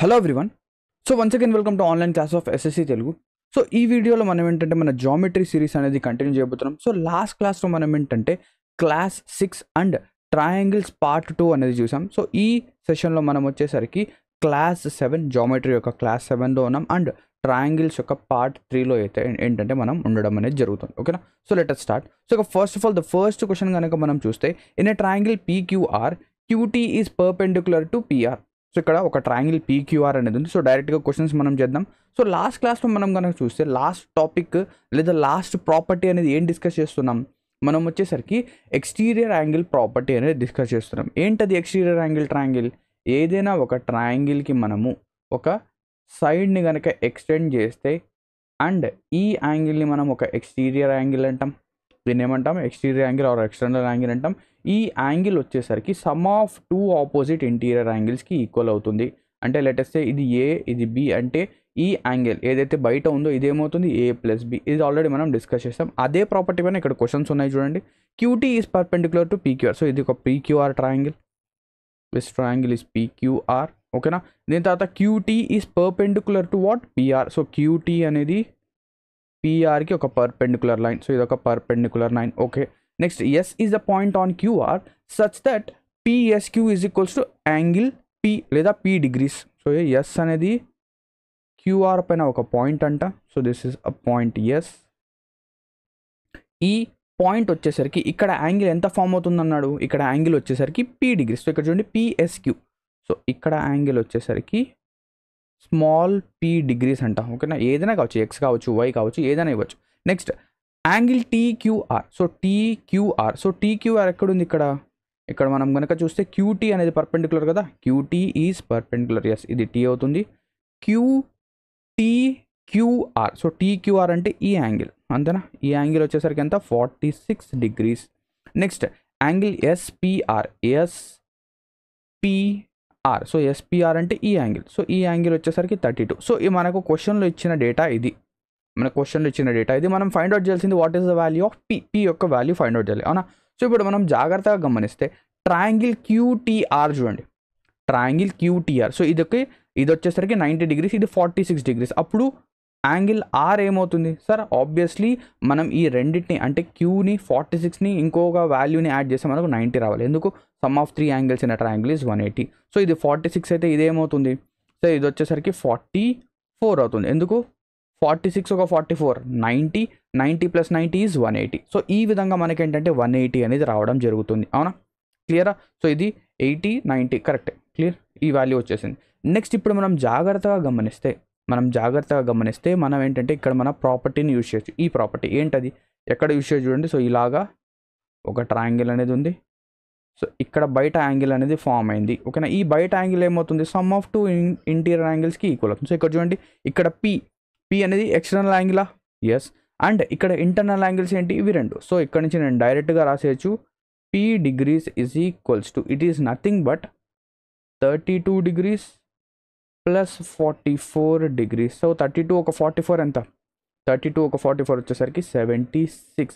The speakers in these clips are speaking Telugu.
Hello everyone. So once again welcome to online class of SSC Telugu. So ఈ వీడియోలో మనం ఏంటంటే మన జామెట్రీ సిరీస్ అనేది కంటిన్యూ చేయబోతున్నాం. సో లాస్ట్ క్లాస్లో మనం ఏంటంటే క్లాస్ 6 అండ్ ట్రయాంగిల్స్ పార్ట్ 2 అనేది చూసాం. సో ఈ సెషన్లో మనం వచ్చేసరికి క్లాస్ 7 జామెట్రీ యొక్క క్లాస్ 7లో ఉన్నాం అండ్ ట్రయాంగిల్స్ యొక్క పార్ట్ 3లో అయితే ఏంటంటే మనం ఉండడం అనేది జరుగుతుంది. ఓకేనా. So let us start. So first of all the first question కనుక మనం చూస్తే in a triangle PQR QT is perpendicular to PR. So ఇక్కడ ఒక ట్రయాంగిల్ PQR అనేది ఉంది. సో డైరెక్ట్గా క్వశ్చన్స్ మనం చేద్దాం. సో లాస్ట్ క్లాస్లో మనం కనుక చూస్తే లాస్ట్ టాపిక్ లేదా లాస్ట్ ప్రాపర్టీ అనేది ఏం డిస్కస్ చేస్తున్నాం, మనం వచ్చేసరికి ఎక్స్టీరియర్ యాంగిల్ ప్రాపర్టీ అనేది డిస్కస్ చేస్తున్నాం. ఏంటది ఎక్స్టీరియర్ యాంగిల్ ట్రయాంగిల్? ఏదైనా ఒక ట్రయాంగిల్కి మనము ఒక సైడ్ని కనుక ఎక్స్టెండ్ చేస్తే అండ్ ఈ యాంగిల్ని మనం ఒక ఎక్స్టీరియర్ యాంగిల్ అంటాం. దీన్ని ఏమంటాం? Exterior angle or external angle అంటాం. ఈ యాంగిల్ వచ్చేసరికి sum of two opposite interior యాంగిల్స్కి ఈక్వల్ అవుతుంది. అంటే లెటెస్ట్ ఇది ఏ ఇది బి అంటే ఈ యాంగిల్ ఏదైతే బయట ఉందో ఇదేమవుతుంది A+B. ఇది ఆల్రెడీ మనం డిస్కస్ చేస్తాం. అదే ప్రాపర్టీ పైన ఇక్కడ క్వశ్చన్స్ ఉన్నాయి చూడండి. QT is perpendicular to PQR. So ఇది ఒక PQR triangle. This triangle is PQR. ఓకేనా. దీని తర్వాత QT is perpendicular to what? PR. So QT అనేది PRకి ఒక పర్పెండిక్యులర్ లైన్. సో ఇది ఒక perpendicular line. Okay. Next S is the point on QR such that PSQ is equals to angle P లేదా P డిగ్రీస్. సో S అనేది QR పైన ఒక పాయింట్ అంట. So this is a point S. ఈ పాయింట్ వచ్చేసరికి ఇక్కడ యాంగిల్ ఎంత ఫామ్ అవుతుంది అన్నాడు? ఇక్కడ యాంగిల్ వచ్చేసరికి P డిగ్రీస్. సో ఇక్కడ చూడండి PSQ. సో ఇక్కడ యాంగిల్ వచ్చేసరికి స్మాల్ p డిగ్రీస్ అంట. ఓకేనా. ఏదైనా కావచ్చు, X కావచ్చు, Y కావచ్చు, ఏదైనా ఇవ్వచ్చు. Next angle TQR. So TQR. So TQR ఎక్కడుంది? ఇక్కడ మనం కనుక చూస్తే QT అనేది పర్పెండిక్యులర్ కదా. QT is perpendicular. ఎస్ ఇది T అవుతుంది. QTQR. సో TQR అంటే ఈ యాంగిల్ అంతేనా. ఈ యాంగిల్ వచ్చేసరికి ఎంత? 46 degrees. Next angle SPR. So SPR అంటే ఈ యాంగిల్. సో ఈ యాంగిల్ వచ్చేసరికి 32. సో ఈ మనకు క్వశ్చన్లో ఇచ్చిన డేటా ఇది. మనం ఫైండ్ అవుట్ చేయాల్సింది what is the value of P యొక్క వాల్యూ ఫైండ్ అవుట్ చేయాలి, అవునా. సో ఇప్పుడు మనం జాగ్రత్తగా గమనిస్తే ట్రయాంగిల్ QTR చూడండి. Triangle QTR. సో ఇది వచ్చేసరికి 90 డిగ్రీస్, ఇది 46 డిగ్రీస్. అప్పుడు యాంగిల్ R ఏమవుతుంది సార్? ఆబ్వియస్లీ మనం ఈ రెండింటిని అంటే Qని 46ని ఇంకొక వాల్యూని యాడ్ చేస్తే మనకు 90 రావాలి. ఎందుకు? Some of 3 angles in triangle is 180. So ఇది 46 అయితే ఇదేమవుతుంది? సో ఇది వచ్చేసరికి 44 అవుతుంది. ఎందుకు? 46 ఒక 44 90 ప్లస్ 90 ఈజ్ 180. సో ఈ విధంగా మనకేంటంటే 180 అనేది రావడం జరుగుతుంది, అవునా. క్లియరా? సో ఇది 80 90 కరెక్ట్. క్లియర్. ఈ వాల్యూ వచ్చేసింది. నెక్స్ట్ ఇప్పుడు మనం జాగ్రత్తగా గమనిస్తే మనం ఏంటంటే ఇక్కడ మన ప్రాపర్టీని యూజ్ చేయొచ్చు. ఈ ప్రాపర్టీ ఏంటది? ఎక్కడ యూజ్ చేయొచ్చు చూడండి. సో ఇలాగా ఒక ట్రయాంగిల్ అనేది ఉంది. సో ఇక్కడ బయట యాంగిల్ అనేది ఫామ్ అయింది. ఓకేనా. ఈ బయట యాంగిల్ ఏమవుతుంది? సమ్ ఆఫ్ టూ ఇంటీరియర్ యాంగిల్స్కి ఈక్వల్ అవుతుంది. సో ఇక్కడ చూడండి, ఇక్కడ P అనేది ఎక్స్టర్నల్ యాంగిలా? ఎస్. అండ్ ఇక్కడ ఇంటర్నల్ యాంగిల్స్ ఏంటి? ఇవి రెండు. సో ఇక్కడ నుంచి నేను డైరెక్ట్గా రాసేయచ్చు P degrees is equals to it is nothing but 32 degrees plus 44 degrees. So 32 ఒక 44 ఎంత? 32 ఒక 44 వచ్చేసరికి 76.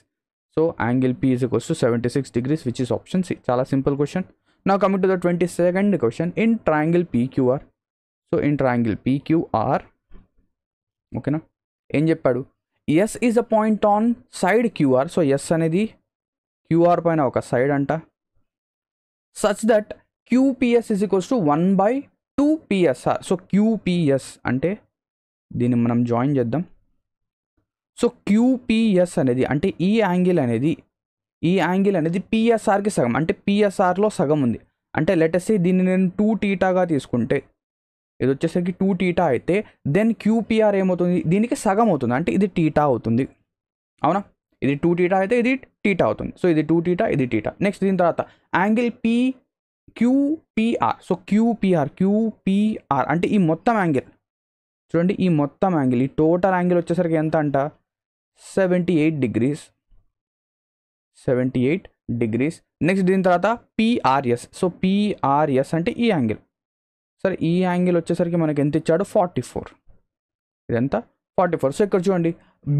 So angle P is equals to 76 degrees which is option C. చాలా simple question. Now coming to the 22nd question in triangle PQR. So in triangle PQR ఓకేనా, ఏం చెప్పాడు? S is a point on side QR. So S అనేది QR పైన ఒక సైడ్ అంట. Such that QPS is equals to 1/2 PSR. So QPS అంటే దీన్ని మనం జాయిన్ చేద్దాం. సో QPS అనేది అంటే ఈ యాంగిల్ అనేది PSRకి సగం. అంటే PSRలో సగం ఉంది. అంటే లెటెస్ట్ దీన్ని నేను 2θగా తీసుకుంటే ఇది వచ్చేసరికి 2θ అయితే దెన్ QPR ఏమవుతుంది? దీనికి సగం అవుతుంది. అంటే ఇది θ అవుతుంది, అవునా. ఇది 2θ అయితే ఇది θ అవుతుంది. సో ఇది 2θ, ఇది θ. నెక్స్ట్ దీని తర్వాత యాంగిల్ QPR. సో QPR అంటే ఈ మొత్తం యాంగిల్ చూడండి. ఈ మొత్తం యాంగిల్ ఈ టోటల్ యాంగిల్ వచ్చేసరికి ఎంత అంట? 78 డిగ్రీస్. నెక్స్ట్ దీని తర్వాత PRS. సో PRS అంటే ఈ యాంగిల్. సరే ఈ యాంగిల్ వచ్చేసరికి మనకి ఎంత ఇచ్చాడు? 44. ఇదంతా 44. సో ఇక్కడ చూడండి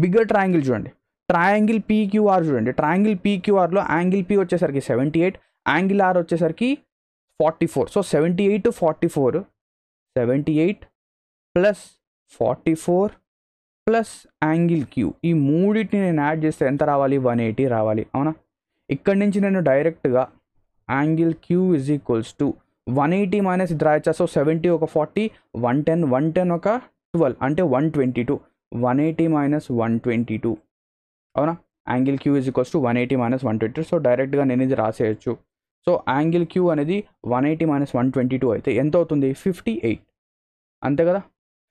బిగ్గర్ ట్రయాంగిల్ చూడండి. ట్రయాంగిల్ PQR చూడండి. ట్రయాంగిల్ PQRలో యాంగిల్ P వచ్చేసరికి 78, యాంగిల్ R వచ్చేసరికి 44. So 78 44 78 plus 44 plus angle Q, ఈ మూడింటిని నేను యాడ్ చేస్తే ఎంత రావాలి? 180 రావాలి, అవునా? ఇక్కడి నుంచి నేను డైరెక్ట్గా angle Q is equals to 180 minus ఇది రాయచ్చా? సో 70 ఒక 40, 110 ఒక 12 అంటే 122. 180 మైనస్ 122, అవునా? Angle Q is equals to 180 minus 122. So డైరెక్ట్గా నేను ఇది రాసేయచ్చు. సో యాంగిల్ క్యూ అనేది 180 మైనస్ 122 అయితే ఎంత అవుతుంది? 58, అంతే కదా?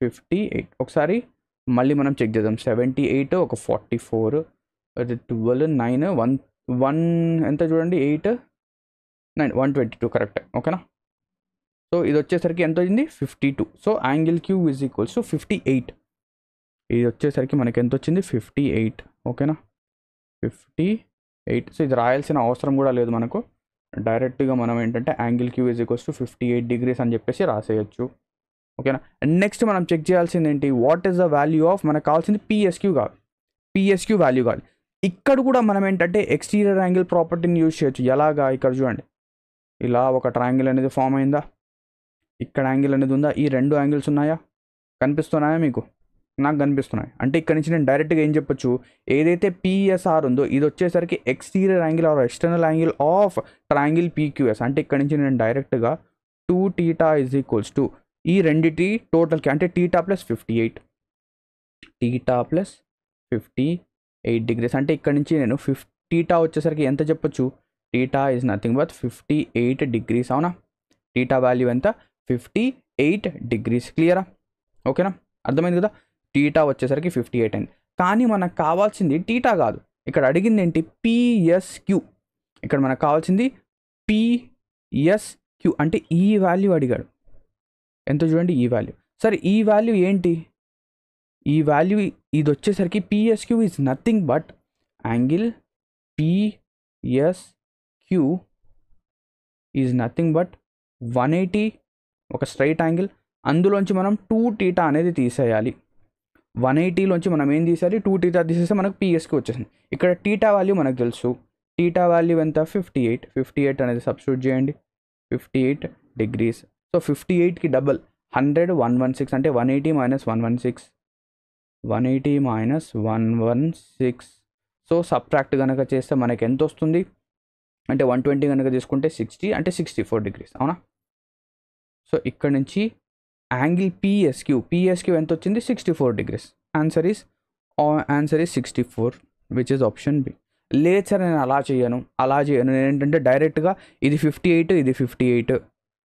58. ఒకసారి మళ్ళీ మనం చెక్ చేద్దాం. 78 ఒక 44, అది 12, 9, 1 ఎంత చూడండి, 8, 9, 122 కరెక్ట్, ఓకేనా? సో ఇది వచ్చేసరికి ఎంత అయింది? 52. So angle Q is equals to 58. ఇది వచ్చేసరికి మనకి ఎంత వచ్చింది? 58, ఓకేనా? 58. సో ఇది రాయాల్సిన అవసరం కూడా లేదు మనకు, డైరెక్ట్గా మనం ఏంటంటే angle Q is equals to 58 degrees అని చెప్పేసి రాసేయచ్చు, ఓకేనా? నెక్స్ట్ మనం చెక్ చేయాల్సింది ఏంటి? What is the value of, మనకు కావాల్సింది పిఎస్క్యూ కావాలి, పిఎస్క్యూ వాల్యూ కావాలి. ఇక్కడ కూడా మనం ఏంటంటే ఎక్స్టీరియర్ యాంగిల్ ప్రాపర్టీని యూజ్ చేయొచ్చు. ఎలాగా? ఇక్కడ చూడండి, ఇలా ఒక ట్రయాంగిల్ అనేది ఫామ్ అయిందా, ఇక్కడ యాంగిల్ అనేది ఉందా, ఈ రెండు యాంగిల్స్ ఉన్నాయా, కనిపిస్తున్నాయా మీకు? నాకు కనిపిస్తున్నాయి. అంటే ఇక్కడ నుంచి నేను డైరెక్ట్గా ఏం చెప్పొచ్చు, ఏదైతే పిఎస్ఆర్ ఉందో ఇది వచ్చేసరికి exterior angle or external angle of triangle PQS. అంటే ఇక్కడ నుంచి నేను డైరెక్ట్గా 2θ ఇజ్ ఈక్వల్స్ టు ఈ రెండిటి టోటల్కి, అంటే θ ప్లస్ 58, θ ప్లస్ 58 డిగ్రీస్. అంటే ఇక్కడ నుంచి నేను θ వచ్చేసరికి ఎంత చెప్పొచ్చు? θ ఈజ్ నథింగ్ బట్ 58 డిగ్రీస్, అవునా? θ వాల్యూ ఎంత? 58 డిగ్రీస్. క్లియరా? ఓకేనా? అర్థమైంది కదా? θ వచ్చేసరికి 58 అయింది. కానీ మనకు కావాల్సింది θ కాదు, ఇక్కడ అడిగింది ఏంటి? పిఎస్క్యూ. ఇక్కడ మనకు కావాల్సింది పిఎస్క్యూ, అంటే ఈ వాల్యూ అడిగాడు. ఎంత చూడండి, ఈ వాల్యూ. సరే ఈ వాల్యూ ఏంటి? ఈ వాల్యూ ఇది వచ్చేసరికి PSQ is nothing but angle PSQ is nothing but 180, ఒక స్ట్రైట్ యాంగిల్, అందులోంచి మనం 2θ అనేది తీసేయాలి. 180లోంచి మనం ఏం తీసేయాలి? 2θ తీసేస్తే మనకు పిఎస్క్యూ వచ్చేసింది. ఇక్కడ θ వాల్యూ మనకు తెలుసు, θ వాల్యూ ఎంత? 58. 58 అనేది సబ్స్టిట్యూట్ చేయండి, 58 డిగ్రీస్. సో 58కి డబల్ 100, 116 అంటే 180 మైనస్ 116, 180 మైనస్ 116. సో సబ్ట్రాక్ట్ కనుక చేస్తే మనకి ఎంత వస్తుంది అంటే 120 కనుక తీసుకుంటే 60 అంటే 64 డిగ్రీస్, అవునా? సో ఇక్కడ నుంచి యాంగిల్ పిఎస్క్యూ ఎంత వచ్చింది? 64 degrees. Answer is 64, which is option B. లేదు సార్ నేను అలా చేయను నేను ఏంటంటే డైరెక్ట్గా ఇది 58, ఇది 58,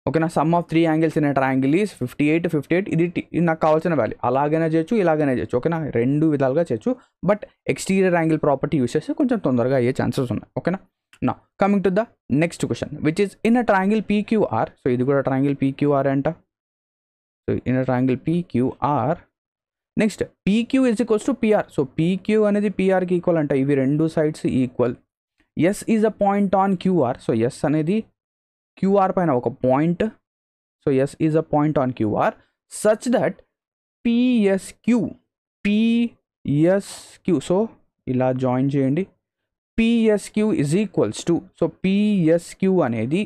ఓకేనా? Some of 3 angles in triangle is 58, ఇది నాకు కావాల్సిన వాల్యూ. అలాగైనా చేయొచ్చు, ఇలాగైనా చేయొచ్చు, ఓకేనా? రెండు విధాలుగా చేయొచ్చు. But exterior angle property use చేస్తే కొంచెం తొందరగా అయ్యే ఛాన్సెస్ ఉన్నాయి, ఓకేనా? నా coming to the next question, which is in a triangle PQR. So ఇది కూడా ట్రయాంగిల్ పీక్యూఆర్ అంట. So in a triangle PQR, next PQ is equals to PR. So PQ అనేది పిఆర్కి ఈక్వల్ అంట, ఇవి రెండు sides equal. S is a point on QR. So S అనేది క్యూఆర్ పైన ఒక point. So yes is a point on QR such that PSQ, so ఇలా జాయిన్ చేయండి. PSQ is equals to, so PSQ అనేది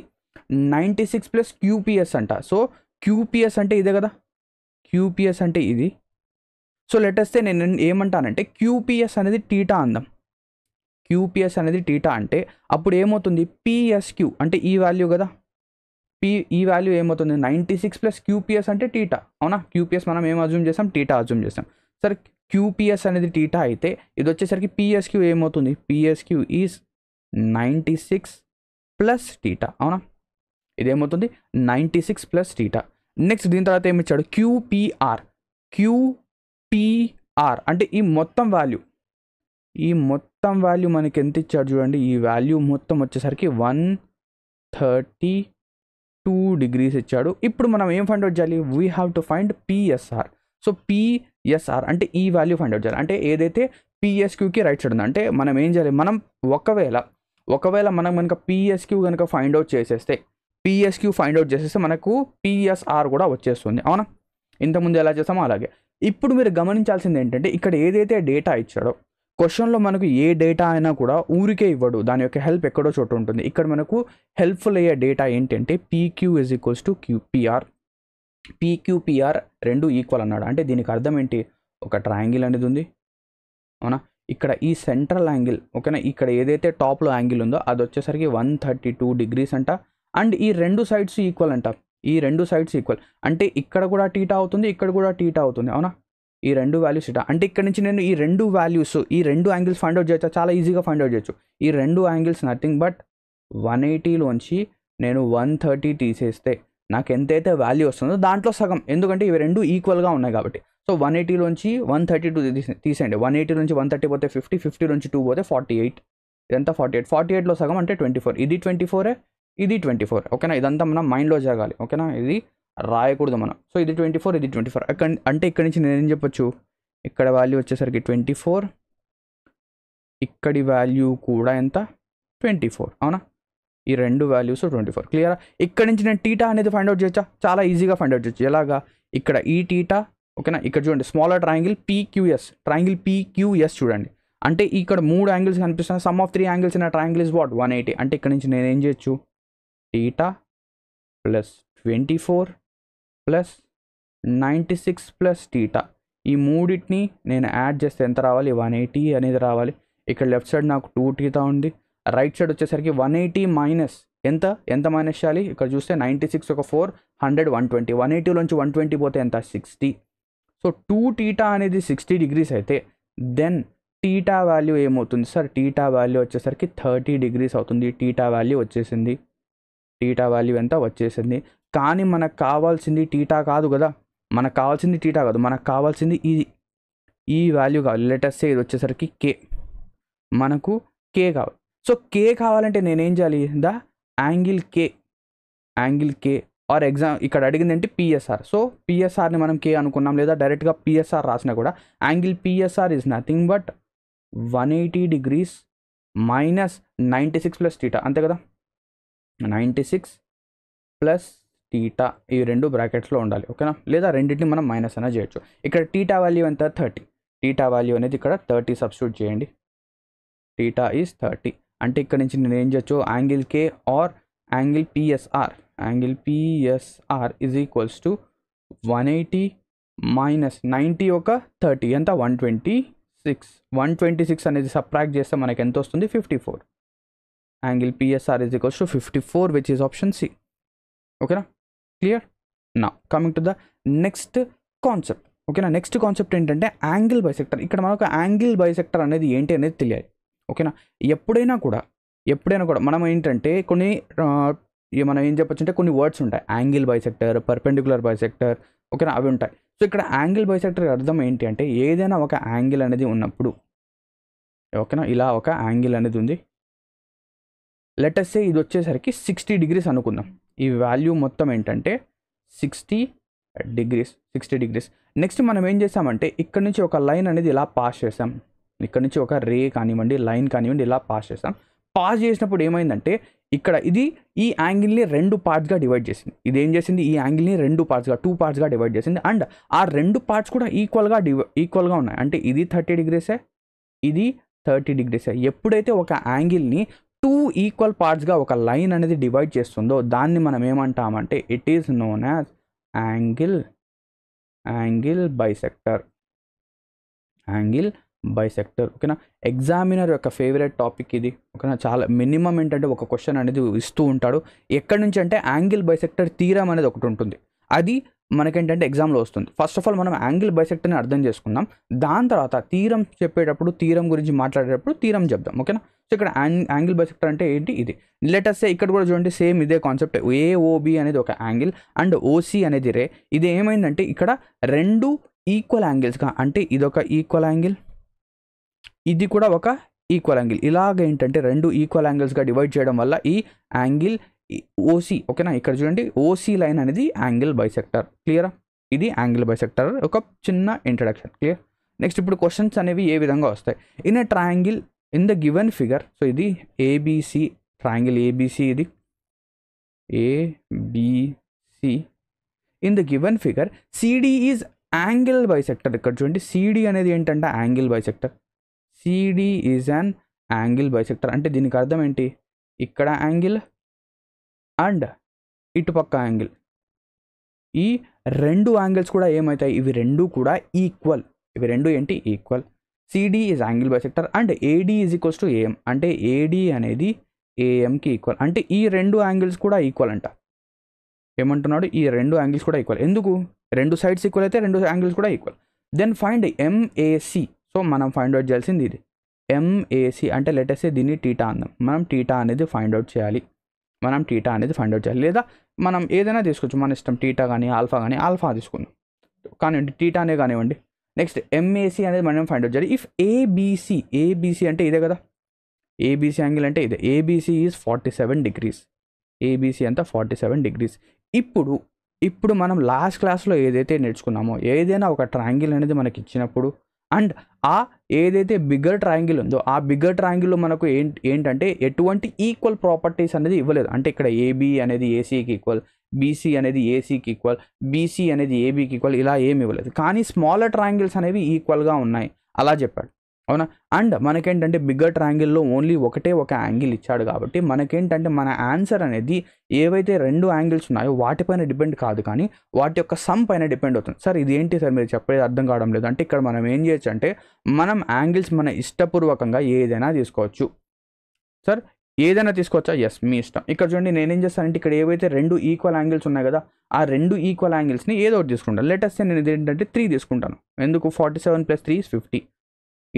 96 ప్లస్ క్యూపిఎస్ అంట. సో క్యూపిఎస్ అంటే ఇదే కదా, క్యూపిఎస్ అంటే ఇది. సో లెటెస్తే నేను ఏమంటానంటే క్యూపిఎస్ అనేది టీటా అందాం. క్యూపిఎస్ అనేది టీటా అంటే అప్పుడు ఏమవుతుంది? పిఎస్క్యూ అంటే ఈ వాల్యూ కదా, ఈ వాల్యూ ఏమవుతుంది? 96 ప్లస్ క్యూపిఎస్ అంటే టీటా, అవునా? క్యూపిఎస్ మనం ఏం అజ్యూమ్ చేస్తాం? టీటా అజ్యూమ్ చేస్తాం. సరే క్యూపిఎస్ అనేది టీటా అయితే ఇది వచ్చేసరికి పిఎస్క్యూ ఏమవుతుంది? పిఎస్క్యూ ఈజ్ 96 ప్లస్ టీటా, అవునా? ఇదేమవుతుంది? 96 ప్లస్ టీటా. నెక్స్ట్ దీని తర్వాత ఏమి ఇచ్చాడు? క్యూపిఆర్. క్యూపిఆర్ అంటే ఈ మొత్తం వాల్యూ మనకి ఎంత ఇచ్చాడు చూడండి. ఈ వాల్యూ మొత్తం వచ్చేసరికి 132 డిగ్రీస్ ఇచ్చాడు. ఇప్పుడు మనం ఏం ఫైండ్ అవుట్ చేయాలి? We have to find PSR. So PSR అంటే ఈ వాల్యూ ఫైండ్ అవుట్ చేయాలి. అంటే ఏదైతే పిఎస్క్యూకి రైట్ సైడ్ ఉంది, అంటే మనం ఏం చేయాలి? మనం ఒకవేళ మనం కనుక పిఎస్క్యూ కనుక ఫైండ్ అవుట్ చేసేస్తే మనకు పిఎస్ఆర్ కూడా వచ్చేస్తుంది, అవునా? ఇంతకుముందు ఎలా చేస్తామో అలాగే. ఇప్పుడు మీరు గమనించాల్సింది ఏంటంటే ఇక్కడ ఏదైతే డేటా ఇచ్చాడో క్వశ్చన్లో మనకు ఏ డేటా అయినా కూడా ఊరికే ఇవ్వడు, దాని యొక్క హెల్ప్ ఎక్కడో చోటు ఉంటుంది. ఇక్కడ మనకు హెల్ప్ఫుల్ అయ్యే డేటా ఏంటంటే పీక్యూ ఇజ్ ఈక్వల్స్ టు క్యూపిఆర్. పీక్యూపీఆర్ రెండు ఈక్వల్ అన్నాడు. అంటే దీనికి అర్థం ఏంటి, ఒక ట్రయాంగిల్ అనేది ఉంది అవునా, ఇక్కడ ఈ సెంట్రల్ యాంగిల్ ఓకేనా, ఇక్కడ ఏదైతే టాప్లో యాంగిల్ ఉందో అది వచ్చేసరికి 132 degrees అంట. అండ్ ఈ రెండు సైడ్స్ ఈక్వల్ అంట, ఈ రెండు సైడ్స్ ఈక్వల్ అంటే ఇక్కడ కూడా టీటా అవుతుంది, ఇక్కడ కూడా టీటా అవుతుంది అవునా, ఈ రెండు వాల్యూస్ టీటా. అంటే ఇక్కడ నుంచి నేను ఈ రెండు వాల్యూస్, ఈ రెండు యాంగిల్స్ ఫైండ్ అవుట్ చేయొచ్చు, చాలా ఈజీగా ఫైండ్ అవుట్ చేయొచ్చు. ఈ రెండు యాంగిల్స్ నథింగ్ బట్ 180లోంచి నేను 130 తీసేస్తే నాకు ఎంతైతే వాల్యూ వస్తుందో దాంట్లో సగం, ఎందుకంటే ఇవి రెండు ఈక్వల్గా ఉన్నాయి కాబట్టి. సో 180లోంచి 132 తీసేయండి, 180 నుంచి 130 పోతే 50, 50 నుంచి 2 పోతే 48, ఇదంతా 48, 48లో సగం అంటే 24, ఇది 24, ఇది 24 ఓకేనా. ఇదంతా మనం మైండ్లో జరగాలి ఓకేనా, ఇది రాయకూడదు మనం. సో ఇది 24, ఇది 24 అంటే ఇక్కడ నుంచి నేను ఏం చెప్పొచ్చు, ఇక్కడ వాల్యూ వచ్చేసరికి 24, ఇక్కడి వాల్యూ కూడా ఎంత 24 అవునా, ఈ రెండు వాల్యూస్ 24 క్లియరా. ఇక్కడ నుంచి నేను టీటా అనేది ఫైండ్ అవుట్ చేయొచ్చా, చాలా ఈజీగా ఫైండ్ అవుట్ చేయొచ్చు. ఎలాగా, ఇక్కడ ఈ టీటా ఓకేనా, ఇక్కడ చూడండి స్మాలర్ ట్రయాంగిల్ పీక్యూఎస్, ట్రయాంగిల్ పీక్యూఎస్ చూడండి, అంటే ఇక్కడ మూడు యాంగిల్స్ కనిపిస్తున్నాయి. Some of 3 angles in triangle is what 180. అంటే ఇక్కడ నుంచి నేను ఏం చేయొచ్చు, theta plus 24 plus 96 plus theta, ఈ మూడింటిని నేను యాడ్ చేస్తే ఎంత రావాలి, 180 అనేది రావాలి. ఇక్కడ లెఫ్ట్ సైడ్ నాకు 2 టీటా ఉంది, రైట్ సైడ్ వచ్చేసరికి 180 మైనస్ ఎంత మైనస్ చేయాలి, ఇక్కడ చూస్తే 96 ఒక 4, 100, 120, 180లోంచి 120 పోతే ఎంత 60. సో 2 టీటా అనేది 60 degrees అయితే దెన్ టీటా వాల్యూ ఏమవుతుంది సార్, టీటా వాల్యూ వచ్చేసరికి 30 degrees అవుతుంది. టీటా వాల్యూ వచ్చేసింది, టీటా వాల్యూ ఎంత వచ్చేసింది. కానీ మనకు కావాల్సింది టీటా కాదు కదా, మనకు కావాల్సింది టీటా కాదు, మనకు కావాల్సింది ఈ వాల్యూ కావాలి. లెటర్స్ ఇది వచ్చేసరికి కే, మనకు కే కావాలి. సో కే కావాలంటే నేనేం చేయాలి, ద యాంగిల్ కే ఆర్ ఇక్కడ అడిగింది ఏంటి పిఎస్ఆర్. సో పిఎస్ఆర్ని మనం కే అనుకున్నాం, లేదా డైరెక్ట్గా పిఎస్ఆర్ రాసినా కూడా angle PSR is nothing but 180 degrees minus 96 plus theta, అంతే కదా, 96 ప్లస్ టీటా, ఈ రెండు బ్రాకెట్స్లో ఉండాలి ఓకేనా, లేదా రెండింటిని మనం మైనస్ అయినా చేయొచ్చు. ఇక్కడ టీటా వాల్యూ ఎంత 30, టీటా వాల్యూ అనేది ఇక్కడ 30 సబ్స్టిట్యూట్ చేయండి, టీటా ఈజ్ 30. అంటే ఇక్కడ నుంచి నేను ఏం చేయొచ్చు, angle K R angle PSR is equals to 180 minus 90 ఒక 30 ఎంత 126 అనేది సబ్ట్రాక్ట్ చేస్తే మనకి ఎంత వస్తుంది 54. Angle PSR is equals to 54 which is option C ఓకేనా. క్లియర్. నా coming to the next concept ఓకేనా. నెక్స్ట్ కాన్సెప్ట్ ఏంటంటే యాంగిల్ బైసెక్టర్. ఇక్కడ మనకు యాంగిల్ బైసెక్టర్ అనేది ఏంటి అనేది తెలియాలి ఓకేనా. ఎప్పుడైనా కూడా మనం ఏంటంటే మనం ఏం చెప్పొచ్చు అంటే కొన్ని వర్డ్స్ ఉంటాయి, యాంగిల్ బైసెక్టర్, పర్పెండికులర్ బైసెక్టర్ ఓకేనా, అవి ఉంటాయి. సో ఇక్కడ యాంగిల్ బైసెక్టర్ అర్థం ఏంటి అంటే ఏదైనా ఒక యాంగిల్ అనేది ఉన్నప్పుడు ఓకేనా, ఇలా ఒక యాంగిల్ అనేది ఉంది, లెటస్ సే ఇది వచ్చేసరికి 60 degrees అనుకుందాం. ఈ వాల్యూ మొత్తం ఏంటంటే 60 degrees. నెక్స్ట్ మనం ఏం చేసామంటే ఇక్కడ నుంచి ఒక లైన్ అనేది ఇలా పాస్ చేసాం, ఇక్కడ నుంచి ఒక రే కానివ్వండి, లైన్ కానివ్వండి, ఇలా పాస్ చేసినప్పుడు ఏమైందంటే ఇక్కడ ఇది ఈ యాంగిల్ని 2 పార్ట్స్గా డివైడ్ చేసింది. ఇది ఏం చేసింది, ఈ యాంగిల్ని 2 పార్ట్స్గా డివైడ్ చేసింది. అండ్ ఆ 2 పార్ట్స్ కూడా ఈక్వల్గా ఉన్నాయి. అంటే ఇది 30 degrees, ఇది 30 degrees. ఎప్పుడైతే ఒక యాంగిల్ని 2 ఈక్వల్ పార్ట్స్గా ఒక లైన్ అనేది డివైడ్ చేస్తుందో దాన్ని మనం ఏమంటామంటే it is known as angle bisector ఓకేనా. ఎగ్జామినర్ యొక్క ఫేవరెట్ టాపిక్ ఇది ఓకేనా. చాలా మినిమం ఏంటంటే ఒక క్వశ్చన్ అనేది ఇస్తూ ఉంటాడు. ఎక్కడి నుంచి అంటే యాంగిల్ బైసెక్టర్ థీరం అనేది ఒకటి ఉంటుంది, అది మనకేంటంటే ఎగ్జామ్లో వస్తుంది. ఫస్ట్ ఆఫ్ ఆల్ మనం యాంగిల్ బైసెక్టర్ని అర్థం చేసుకుందాం, దాని తర్వాత థీరం చెప్పేటప్పుడు, థీరం గురించి మాట్లాడేటప్పుడు థీరం చెప్దాం ఓకేనా. సో ఇక్కడ యాంగిల్ బైసెక్టర్ అంటే ఏంటి, ఇది లెటర్స్ ఇక్కడ కూడా చూడండి సేమ్ ఇదే కాన్సెప్ట్. ఏఓబి అనేది ఒక యాంగిల్ అండ్ ఓసి అనేది రే. ఇది ఏమైందంటే ఇక్కడ 2 ఈక్వల్ యాంగిల్స్గా, అంటే ఇదొక ఈక్వల్ యాంగిల్, ఇది కూడా ఒక ఈక్వల్ యాంగిల్, ఇలాగ ఏంటంటే 2 ఈక్వల్ యాంగిల్స్గా డివైడ్ చేయడం వల్ల ఈ యాంగిల్ ఓసి ఓకేనా. ఇక్కడ చూడండి ఓసి లైన్ అనేది యాంగిల్ బైసెక్టర్. క్లియరా, ఇది యాంగిల్ బైసెక్టర్ ఒక చిన్న ఇంట్రడక్షన్. క్లియర్. నెక్స్ట్ ఇప్పుడు క్వశ్చన్స్ అనేవి ఏ విధంగా వస్తాయి. In a triangle in the given figure, so ఇది ఏబిసి ట్రయాంగిల్ ఏబిసి, ఇది ABC. In the given figure CD is angle bisector. ఇక్కడ చూడండి సిడి అనేది ఏంటంటే angle bisector, CD is an angle bisector. అంటే దీనికి అర్థం ఏంటి, ఇక్కడ యాంగిల్ అండ్ ఇటుపక్క యాంగిల్ ఈ రెండు యాంగిల్స్ కూడా ఏమవుతాయి, ఇవి రెండు కూడా ఈక్వల్. ఇవి రెండు ఏంటి, equal. CD is angle bisector and AD is equals to AM, అంటే ఏడి అనేది ఏఎంకి ఈక్వల్, అంటే ఈ రెండు యాంగిల్స్ కూడా ఈక్వల్ అంట. ఏమంటున్నాడు, ఈ రెండు యాంగిల్స్ కూడా ఈక్వల్. ఎందుకు, రెండు సైడ్స్ ఈక్వల్ అయితే రెండు యాంగిల్స్ కూడా equal. Then find MAC. So మనం ఫైండ్ అవుట్ చేయాల్సింది ఇది ఎంఏసి, అంటే లెటెస్ దీన్ని టీటా అందాం. మనం టీటా అనేది ఫైండ్ అవుట్ చేయాలి. లేదా మనం ఏదైనా తీసుకోవచ్చు, మన ఇష్టం. టీటా కానీ ఆల్ఫా తీసుకుందాం కానివ్వండి, టీటానే కానివ్వండి. నెక్స్ట్ ఎంఏసి అనేది మనం ఫైండ్ అవుట్ చేయాలి. ఇఫ్ ఏబిసి అంటే ఇదే కదా, ఏబిసి యాంగిల్ అంటే ఇదే. ABC is 47 degrees. ఏబిసి అంతా 47 డిగ్రీస్. ఇప్పుడు మనం లాస్ట్ క్లాస్లో ఏదైతే నేర్చుకున్నామో, ఏదైనా ఒక ట్రయాంగిల్ అనేది మనకి ఇచ్చినప్పుడు అండ్ ఆ ఏదైతే బిగ్గర్ ట్రయాంగిల్ ఉందో ఆ బిగ్గర్ ట్రయాంగిల్లో మనకు ఏంటంటే ఎటువంటి ఈక్వల్ ప్రాపర్టీస్ అనేది ఇవ్వలేదు. అంటే ఇక్కడ ఏబి అనేది ఏసీకి ఈక్వల్, బీసీ అనేది ఏసీకి ఈక్వల్, బీసీ అనేది ఏబీకి ఈక్వల్, ఇలా ఏమి ఇవ్వలేదు. కానీ స్మాలర్ ట్రయాంగిల్స్ అనేవి ఈక్వల్గా ఉన్నాయి అలా చెప్పాడు, అవునా. అండ్ మనకేంటంటే బిగ్గర్ ట్రయాంగిల్లో ఓన్లీ ఒకటే ఒక యాంగిల్ ఇచ్చాడు కాబట్టి మనకేంటంటే మన ఆన్సర్ అనేది ఏవైతే రెండు యాంగిల్స్ ఉన్నాయో వాటిపైన డిపెండ్ కాదు, కానీ వాటి యొక్క సమ్ పైన డిపెండ్ అవుతుంది. సార్ ఇది ఏంటి సార్ మీరు చెప్పేది అర్థం కావడం లేదు అంటే, ఇక్కడ మనం ఏం చేయొచ్చు అంటే మనం యాంగిల్స్ మన ఇష్టపూర్వకంగా ఏదైనా తీసుకోవచ్చు. సార్ ఏదైనా తీసుకోవచ్చా, ఎస్ మీ ఇష్టం. ఇక్కడ చూడండి నేనేం చేస్తానంటే ఇక్కడ ఏవైతే రెండు ఈక్వల్ యాంగిల్స్ ఉన్నాయి కదా, ఆ రెండు ఈక్వల్ యాంగిల్స్ని ఏదో ఒకటి తీసుకుంటాను. లేటెస్ట్ నేను ఇది ఏంటంటే 3 తీసుకుంటాను. ఎందుకు, 47 + 3 = 50.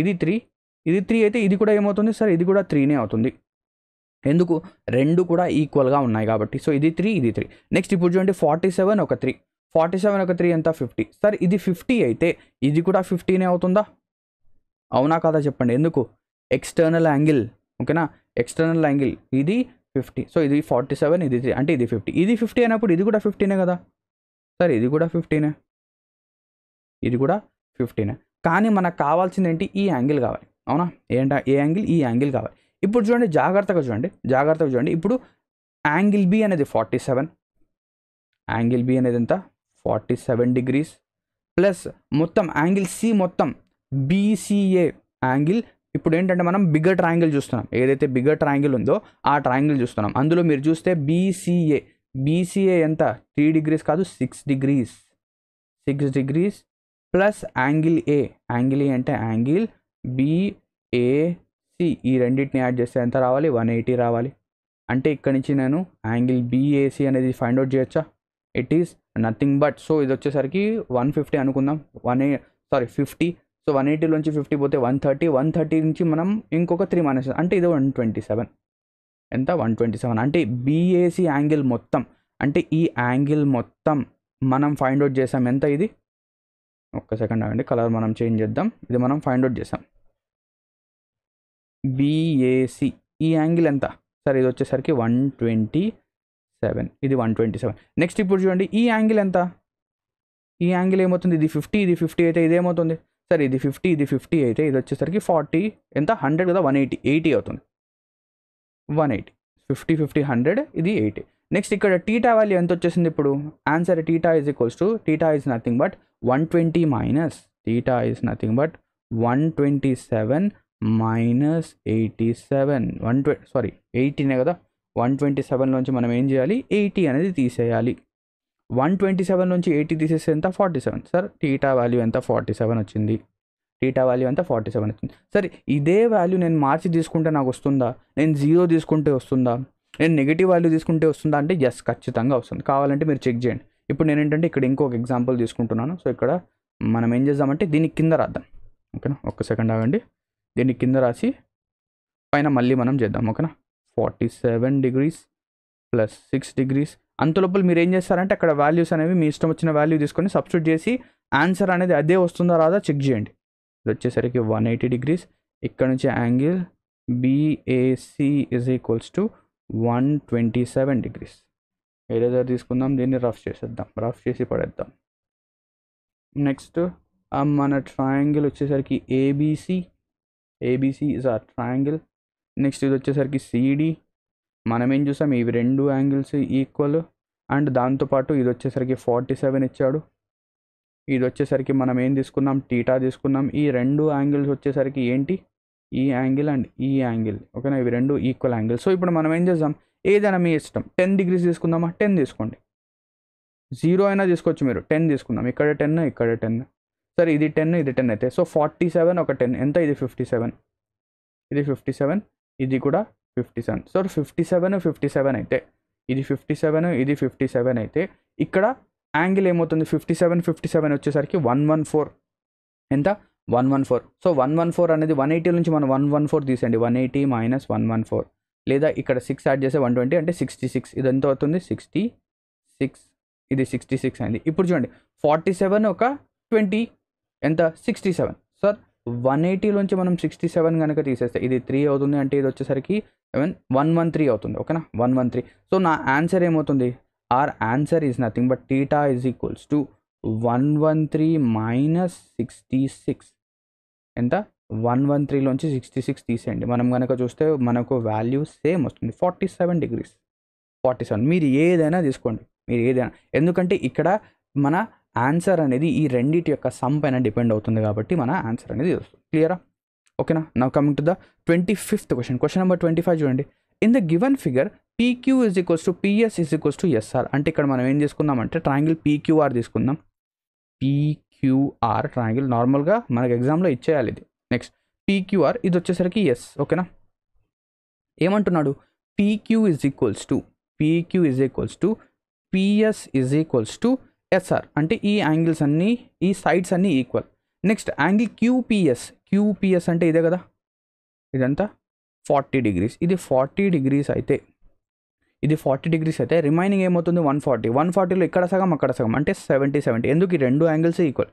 ఇది 3 అయితే ఇది కూడా ఏమవుతుంది సార్, ఇది కూడా 3నే అవుతుంది. ఎందుకు, రెండు కూడా ఈక్వల్గా ఉన్నాయి కాబట్టి. సో ఇది 3 ఇది 3. నెక్స్ట్ ఇప్పుడు చూడండి 47 ఒక 3, 47 ఒక 3 ఎంత, 50. సార్ ఇది 50 అయితే ఇది కూడా 50నే అవుతుందా, అవునా కాదా చెప్పండి. ఎందుకు, ఎక్స్టర్నల్ యాంగిల్, ఓకేనా, ఎక్స్టర్నల్ యాంగిల్ ఇది 50. సో ఇది 47 ఇది 3 అంటే ఇది 50. ఇది 50 అయినప్పుడు ఇది కూడా 50నే కదా సార్, ఇది కూడా 50నే, ఇది కూడా 50నే. కానీ మనకు కావాల్సింది ఏంటి, ఈ యాంగిల్ కావాలి, అవునా. ఏంటా ఏ యాంగిల్, ఈ యాంగిల్ కావాలి. ఇప్పుడు చూడండి జాగ్రత్తగా చూడండి. ఇప్పుడు యాంగిల్ బి అనేది 47, యాంగిల్ బి అనేది ఎంత 47 డిగ్రీస్ ప్లస్ మొత్తం యాంగిల్ సి మొత్తం బీసీఏ యాంగిల్. ఇప్పుడు ఏంటంటే మనం బిగ్గర్ ట్రయాంగిల్ చూస్తున్నాం, ఏదైతే బిగ్గర్ ట్రయాంగిల్ ఉందో ఆ ట్రయాంగిల్ చూస్తున్నాం. అందులో మీరు చూస్తే బీసీఏ ఎంత 3 డిగ్రీస్ కాదు 6 డిగ్రీస్ ప్లస్ యాంగిల్ ఏ అంటే యాంగిల్ బిఏసి, ఈ రెండింటిని యాడ్ చేస్తే ఎంత రావాలి, 180 రావాలి. అంటే ఇక్కడ నుంచి నేను యాంగిల్ బిఏసి అనేది ఫైండ్ అవుట్ చేయొచ్చా, it is nothing but, so ఇది వచ్చేసరికి 150 అనుకుందాం, 50. సో 180లోంచి 50 పోతే 130 నుంచి మనం ఇంకొక 3 మైనస్ అంటే ఇది 127. ఎంత, 127. అంటే బిఏసి యాంగిల్ మొత్తం, అంటే ఈ యాంగిల్ మొత్తం మనం ఫైండ్ అవుట్ చేసాం. ఎంత ఇది, ఒక్క సెకండ్ ఆగండి, కలర్ మనం చేంజ్ చేద్దాం. ఇది మనం ఫైండ్ అవుట్ చేసాం బిఏసి, ఈ యాంగిల్ ఎంత సార్, ఇది వచ్చేసరికి 127, ఇది 127. నెక్స్ట్ ఇప్పుడు చూడండి ఈ యాంగిల్ ఎంత, ఈ యాంగిల్ ఏమవుతుంది, ఇది 50 అయితే ఇది ఏమవుతుంది సార్, ఇది 50 అయితే ఇది వచ్చేసరికి 40 ఎంత 100 కదా, 180 అవుతుంది. 180 50 100 ఇది 80. నెక్స్ట్ ఇక్కడ టీటా వాల్యూ ఎంత వచ్చేసింది, ఇప్పుడు answer theta is nothing but 120 minus theta is nothing but 127 minus 87, 80నే కదా. 127లోంచి మనం ఏం చేయాలి, 80 అనేది తీసేయాలి. 127 నుంచి 80 తీసేస్తే ఎంత, 47. సార్ టీటా వాల్యూ ఎంత, 47 వచ్చింది. సరే ఇదే వాల్యూ నేను మార్చి తీసుకుంటే నాకు వస్తుందా, నేను 0 తీసుకుంటే వస్తుందా, నేను నెగిటివ్ వాల్యూ తీసుకుంటే వస్తుందా అంటే ఎస్ ఖచ్చితంగా వస్తుంది. కావాలంటే మీరు చెక్ చేయండి. ఇప్పుడు నేను ఏంటంటే ఇక్కడ ఇంకొక ఎగ్జాంపుల్ తీసుకుంటున్నాను. సో ఇక్కడ మనం ఏం చేద్దామంటే దీన్ని కింద రాద్దాం, ఓకేనా. ఒక్క సెకండ్ ఆగండి, దీన్ని కింద రాసి పైన మళ్ళీ మనం చేద్దాం, ఓకేనా. 47 డిగ్రీస్ ప్లస్ 6 డిగ్రీస్. అంతలోపల మీరు ఏం చేస్తారంటే అక్కడ వాల్యూస్ అనేవి మీ ఇష్టం వచ్చిన వాల్యూ తీసుకొని సబ్స్టిట్యూట్ చేసి ఆన్సర్ అనేది అదే వస్తుందా రాదా చెక్ చేయండి. ఇది వచ్చేసరికి 180 డిగ్రీస్. ఇక్కడ నుంచి angle BAC is equals to 127 degrees. ఏదైనా తీసుకుందాం, దీన్ని రఫ్ చేసి పడేద్దాం. నెక్స్ట్ మన ట్రయాంగిల్ వచ్చేసరికి ఏబిసి ఇస్ ఆ ట్రయాంగిల్. నెక్స్ట్ ఇది వచ్చేసరికి సిడి. మనం ఏం చూసాం, ఇవి రెండు యాంగిల్స్ ఈక్వల్ అండ్ దాంతోపాటు ఇది వచ్చేసరికి 47 ఇచ్చాడు. ఇది వచ్చేసరికి మనం ఏం తీసుకున్నాం, టీటా తీసుకున్నాం. ఈ రెండు యాంగిల్స్ వచ్చేసరికి ఏంటి, ఈ యాంగిల్ అండ్ ఈ యాంగిల్, ఓకేనా. ఇవి రెండు ఈక్వల్ యాంగిల్స్. సో ఇప్పుడు మనం ఏం చేద్దాం, ఏదైనా మీ ఇష్టం, 10 డిగ్రీస్ తీసుకుందామా, 10 తీసుకోండి. 0 అయినా తీసుకోవచ్చు మీరు, 10 తీసుకుందాం, ఇక్కడ 10 ఇక్కడ 10. సరే ఇది 10 ఇది 10 అయితే సో 47 ఒక 10 ఎంత, ఇది 57, ఇది 57, ఇది కూడా 57. సో 57 57 అయితే ఇది 57 ఇది 57 అయితే ఇక్కడ యాంగిల్ ఏమవుతుంది, 57 57 వచ్చేసరికి 114. ఎంత, 114. సో 114 అనేది 180 నుంచి మనం 114 తీసేయండి, 180 మైనస్ 114, లేదా ఇక్కడ 6 యాడ్ చేస్తే 120 అంటే 66. ఇది ఎంత అవుతుంది, 66, ఇది 66 అయింది. ఇప్పుడు చూడండి 47 ఒక 20 ఎంత, 67. సార్ 180లోంచి మనం 67 కనుక తీసేస్తే ఇది 3 అవుతుంది, అంటే ఇది వచ్చేసరికి 113 అవుతుంది. ఓకేనా, 113. సో నా ఆన్సర్ ఏమవుతుంది, our answer is nothing but theta is equals to 113 minus 66. ఎంత, 113లోంచి 66 తీసేయండి. మనం కనుక చూస్తే మనకు వాల్యూ సేమ్ వస్తుంది, 47 డిగ్రీస్. 47 మీరు ఏదైనా తీసుకోండి, మీరు ఏదైనా, ఎందుకంటే ఇక్కడ మన ఆన్సర్ అనేది ఈ రెండింటి యొక్క సమ్ పైన డిపెండ్ అవుతుంది కాబట్టి మన ఆన్సర్ అనేది వస్తుంది. క్లియరా? ఓకేనా. Now coming to the 25th question. Question number 25 చూడండి. In the given figure PQ is equals to PS is equals to SR. అంటే ఇక్కడ మనం ఏం తీసుకుందామంటే ట్రయాంగిల్ PQR తీసుకుందాం. PQR ట్రయాంగిల్ నార్మల్గా మనకు ఎగ్జామ్లో ఇచ్చేయాలి ఇది. నెక్స్ట్ PQR ఇది వచ్చేసరికి ఎస్. ఓకేనా, ఏమంటున్నాడు, PQ is equals to PS is equals to SR. అంటే ఈ యాంగిల్స్ అన్నీ, ఈ సైడ్స్ అన్నీ ఈక్వల్. నెక్స్ట్ యాంగిల్ QPS అంటే ఇదే కదా, ఇదంతా 40 డిగ్రీస్. ఇది 40 డిగ్రీస్ అయితే, ఇది 40 డిగ్రీస్ అయితే రిమైనింగ్ ఏమవుతుంది, 140. 140లో ఇక్కడ సగం అక్కడ సగం అంటే 70. ఎందుకు, ఈ రెండు యాంగిల్స్ ఈక్వల్.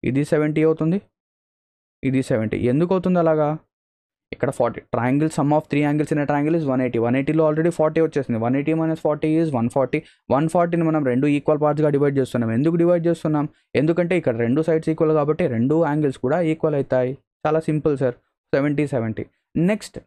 ఇది 70 అవుతుంది, ఇది 70. ఎందుకు అవుతుంది అలాగా, ఇక్కడ 40. Triangle sum of 3 angles in triangle is 180. 180లో ఆల్రెడీ 40 వచ్చేసింది. 180 మైనస్ 40 ఈజ్ 140. 140ని మనం రెండు ఈక్వల్ పార్ట్స్గా డివైడ్ చేస్తున్నాం. ఎందుకు డివైడ్ చేస్తున్నాం, ఎందుకంటే ఇక్కడ రెండు సైడ్స్ ఈక్వల్ కాబట్టి రెండు యాంగిల్స్ కూడా ఈక్వల్ అవుతాయి. చాలా సింపుల్ సార్, 70.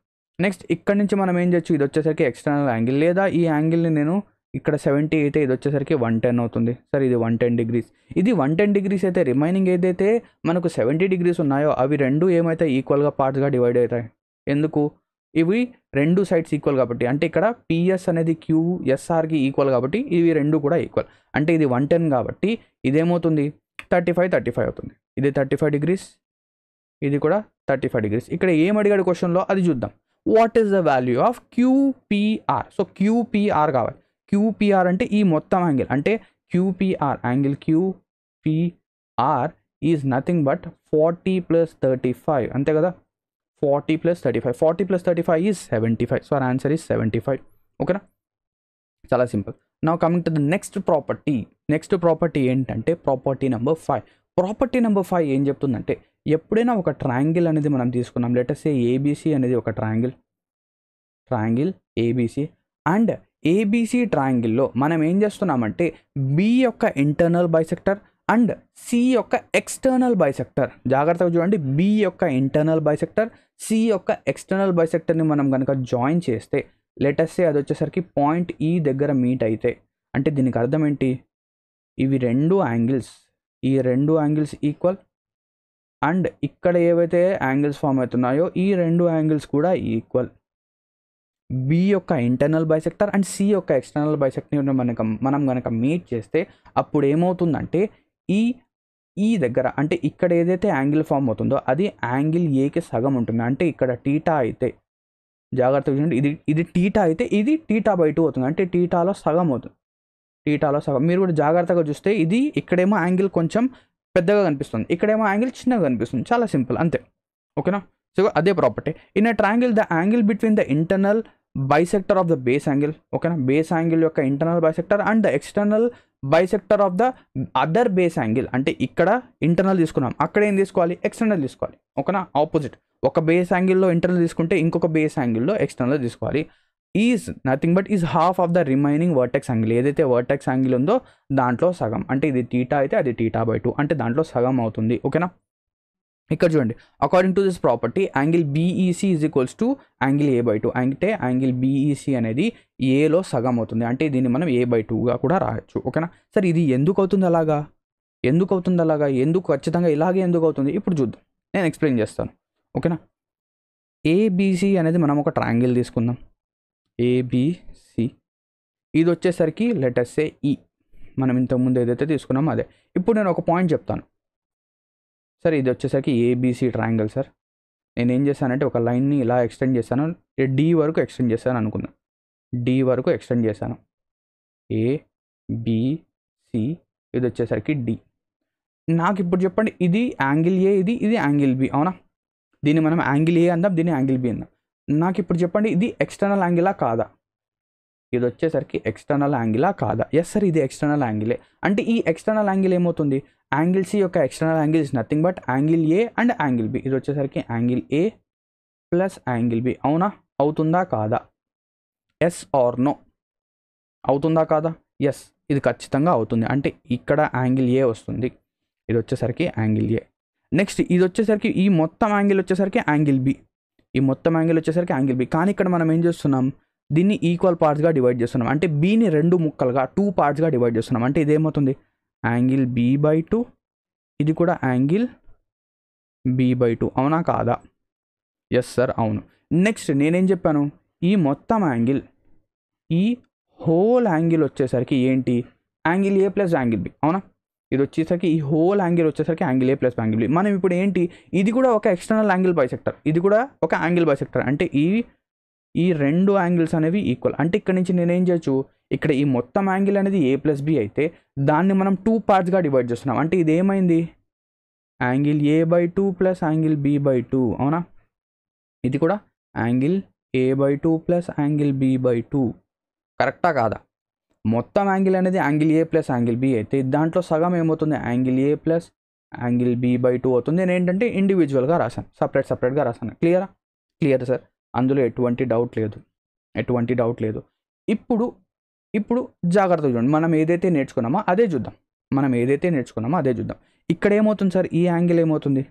నెక్స్ట్ ఇక్కడ నుంచి మనం ఏం చేయొచ్చు, ఇది వచ్చేసరికి ఎక్స్టర్నల్ యాంగిల్, లేదా ఈ యాంగిల్ని నేను ఇక్కడ 70 అయితే ఇది వచ్చేసరికి 110 అవుతుంది. సరే ఇది 110 డిగ్రీస్. ఇది 110 డిగ్రీస్ అయితే రిమైనింగ్ ఏదైతే మనకు 70 డిగ్రీస్ ఉన్నాయో అవి రెండు ఏమైతే ఈక్వల్గా పార్ట్స్గా డివైడ్ అవుతాయి. ఎందుకు, ఇవి రెండు సైడ్స్ ఈక్వల్ కాబట్టి. అంటే ఇక్కడ PS అనేది QSRకి ఈక్వల్ కాబట్టి ఇవి రెండు కూడా ఈక్వల్. అంటే ఇది 110 కాబట్టి ఇదేమవుతుంది, 35 అవుతుంది. ఇది 35 డిగ్రీస్, ఇది కూడా 35 డిగ్రీస్. ఇక్కడ ఏం అడిగాడు క్వశ్చన్లో అది చూద్దాం. What is the value of QPR? So QPR కావాలి. QPR అంటే ఈ మొత్తం యాంగిల్, అంటే QPR angle QPR is nothing but 40 + 35, అంతే కదా, 40 + 35. 40 + 35 is 75. So our answer is 75. ఓకేనా, చాలా simple. Now coming to the next property ఏంటంటే ప్రాపర్టీ నెంబర్ 5. ప్రాపర్టీ నెంబర్ 5 ఏం చెప్తుందంటే, ఎప్పుడైనా ఒక ట్రయాంగిల్ అనేది మనం తీసుకున్నాం, లెట్ సే ABC అనేది ఒక ట్రయాంగిల్ ABC, అండ్ ABC ట్రయాంగిల్లో మనం ఏం చేస్తున్నామంటే B యొక్క ఇంటర్నల్ బైసెక్టర్ అండ్ C యొక్క ఎక్స్టర్నల్ బైసెక్టర్, జాగ్రత్తగా చూడండి, B యొక్క ఇంటర్నల్ బైసెక్టర్, C యొక్క ఎక్స్టర్నల్ బైసెక్టర్ని మనం కనుక జాయిన్ చేస్తే లెట్ us say అది వచ్చేసరికి పాయింట్ E దగ్గర మీట్ అయితే, అంటే దీనికి అర్థం ఏంటి, ఈ రెండు యాంగిల్స్ ఈక్వల్, అండ్ ఇక్కడ ఏవైతే యాంగిల్స్ ఫామ్ అవుతున్నాయో ఈ రెండు యాంగిల్స్ కూడా ఈక్వల్. B యొక్క ఇంటర్నల్ బైసెక్టర్ అండ్ C యొక్క ఎక్స్టర్నల్ బైసెక్టర్ని మనం కనుక మీట్ చేస్తే అప్పుడు ఏమవుతుందంటే ఈ దగ్గర, అంటే ఇక్కడ ఏదైతే యాంగిల్ ఫామ్ అవుతుందో అది యాంగిల్ Aకి సగం ఉంటుంది. అంటే ఇక్కడ టీటా అయితే, జాగ్రత్తగా చూడండి, ఇది టీటా అయితే ఇది θ/2 అవుతుంది. అంటే టీటాలో సగం అవుతుంది, మీరు కూడా జాగ్రత్తగా చూస్తే ఇది ఇక్కడేమో యాంగిల్ కొంచెం పెద్దగా కనిపిస్తుంది, ఇక్కడేమో యాంగిల్ చిన్నగా కనిపిస్తుంది. చాలా సింపుల్, అంతే. ఓకేనా, సో అదే property. In a triangle the angle between the internal bisector of the base angle, ఓకేనా, బేస్ యాంగిల్ యొక్క internal bisector and the external bisector of the other base angle, అంటే ఇక్కడ ఇంటర్నల్ తీసుకున్నాం, అక్కడ ఏం తీసుకోవాలి, ఎక్స్టర్నల్ తీసుకోవాలి. ఓకేనా, ఆపోజిట్, ఒక బేస్ యాంగిల్లో ఇంటర్నల్ తీసుకుంటే ఇంకొక బేస్ యాంగిల్లో ఎక్స్టర్నల్ తీసుకోవాలి. Is nothing but is half of the remaining vertex angle, ఏదైతే వర్టెక్స్ యాంగిల్ ఉందో దాంట్లో సగం, అంటే ఇది θ అయితే అది θ/2, అంటే దాంట్లో సగం అవుతుంది. ఓకేనా, ఇక్కడ చూడండి, according to this property angle BEC is equals to angle A/2, అంటే యాంగిల్ BEC అనేది ఏలో సగం అవుతుంది, అంటే దీన్ని మనం A/2గా కూడా రాయొచ్చు. ఓకేనా, సరే ఇది ఎందుకు అవుతుంది అలాగా, ఎందుకు ఖచ్చితంగా ఇలాగే ఎందుకు అవుతుంది ఇప్పుడు చూద్దాం, నేను ఎక్స్ప్లెయిన్ చేస్తాను. ఓకేనా, ABC అనేది మనం ఒక ట్రయాంగిల్ తీసుకుందాం, ABC, ఇది వచ్చేసరికి లెట్ us say E, మనం ఇంతకుముందు ఏదైతే తీసుకున్నామో అదే. ఇప్పుడు నేను ఒక పాయింట్ చెప్తాను సార్. ఇది వచ్చేసరికి ఏబీసీ ట్రయాంగిల్ సార్. నేనేం చేశానంటే ఒక లైన్ని ఇలా ఎక్స్టెండ్ చేశాను, డి వరకు ఎక్స్టెండ్ చేశాను అనుకుందాం. డి వరకు ఎక్స్టెండ్ చేశాను, ఏ బి సి, ఇది వచ్చేసరికి డి. నాకు ఇప్పుడు చెప్పండి, ఇది యాంగిల్ ఏ, ఇది యాంగిల్ బి, అవునా? దీన్ని మనం యాంగిల్ ఏ అందాం, దీన్ని యాంగిల్ బి అందాం. నాకు ఇప్పుడు చెప్పండి, ఇది ఎక్స్టర్నల్ యాంగిలా కాదా? ఇది వచ్చేసరికి ఎక్స్టర్నల్ యాంగిలా కాదా? ఎస్ సార్, ఇది ఎక్స్టర్నల్ యాంగిలే. అంటే ఈ ఎక్స్టర్నల్ యాంగిల్ ఏమవుతుంది? యాంగిల్ సి యొక్క external angle is nothing but angle A and angle B. ఇది వచ్చేసరికి angle A plus angle B. అవునా? అవుతుందా కాదా? Yes or no? అవుతుందా కాదా? ఎస్, ఇది ఖచ్చితంగా అవుతుంది. అంటే ఇక్కడ యాంగిల్ ఏ వస్తుంది, ఇది వచ్చేసరికి యాంగిల్ ఏ. నెక్స్ట్ ఇది వచ్చేసరికి ఈ మొత్తం యాంగిల్ వచ్చేసరికి యాంగిల్ బి, ఈ మొత్తం యాంగిల్ వచ్చేసరికి యాంగిల్ బి. కానీ ఇక్కడ మనం ఏం చేస్తున్నాం, దీన్ని ఈక్వల్ పార్ట్స్గా డివైడ్ చేస్తున్నాం. అంటే బీని 2 ముక్కలుగా 2 పార్ట్స్గా డివైడ్ చేస్తున్నాం. అంటే ఇదేమవుతుంది, యాంగిల్ b/2, ఇది కూడా యాంగిల్ b/2. అవునా కాదా? ఎస్ సార్, అవును. నెక్స్ట్ నేనేం చెప్పాను, ఈ మొత్తం యాంగిల్, ఈ హోల్ యాంగిల్ వచ్చేసరికి ఏంటి, angle A plus angle B. అవునా? ఇది వచ్చేసరికి ఈ హోల్ యాంగిల్ వచ్చేసరికి angle A plus angle B. మనం ఇప్పుడు ఏంటి, ఇది కూడా ఒక ఎక్స్టర్నల్ యాంగిల్ బైసెక్టర్, ఇది కూడా ఒక యాంగిల్ బైసెక్టర్. అంటే ఈ 2 యాంగిల్స్ అనేవి ఈక్వల్. అంటే ఇక్కడ నుంచి నేనేం చేయొచ్చు, ఇక్కడ ఈ మొత్తం యాంగిల్ అనేది ఏ ప్లస్ బి అయితే దాన్ని మనం 2 పార్ట్స్గా డివైడ్ చేస్తున్నాం. అంటే ఇది ఏమైంది, angle a/2 plus angle b/2. అవునా? ఇది కూడా angle a/2 plus angle b/2. కరెక్టా కాదా? మొత్తం యాంగిల్ అనేది angle A plus angle B అయితే దాంట్లో సగం ఏమవుతుంది, angle A plus angle b/2 అవుతుంది. నేను ఏంటంటే ఇండివిజువల్గా రాశాను, సపరేట్గా రాశాను. క్లియరా? క్లియర్ సార్, అందులో ఎటువంటి డౌట్ లేదు. ఇప్పుడు జాగ్రత్తగా చూడండి, మనం ఏదైతే నేర్చుకున్నామో అదే చూద్దాం. ఇక్కడ ఏమవుతుంది సార్, ఈ యాంగిల్ ఏమవుతుంది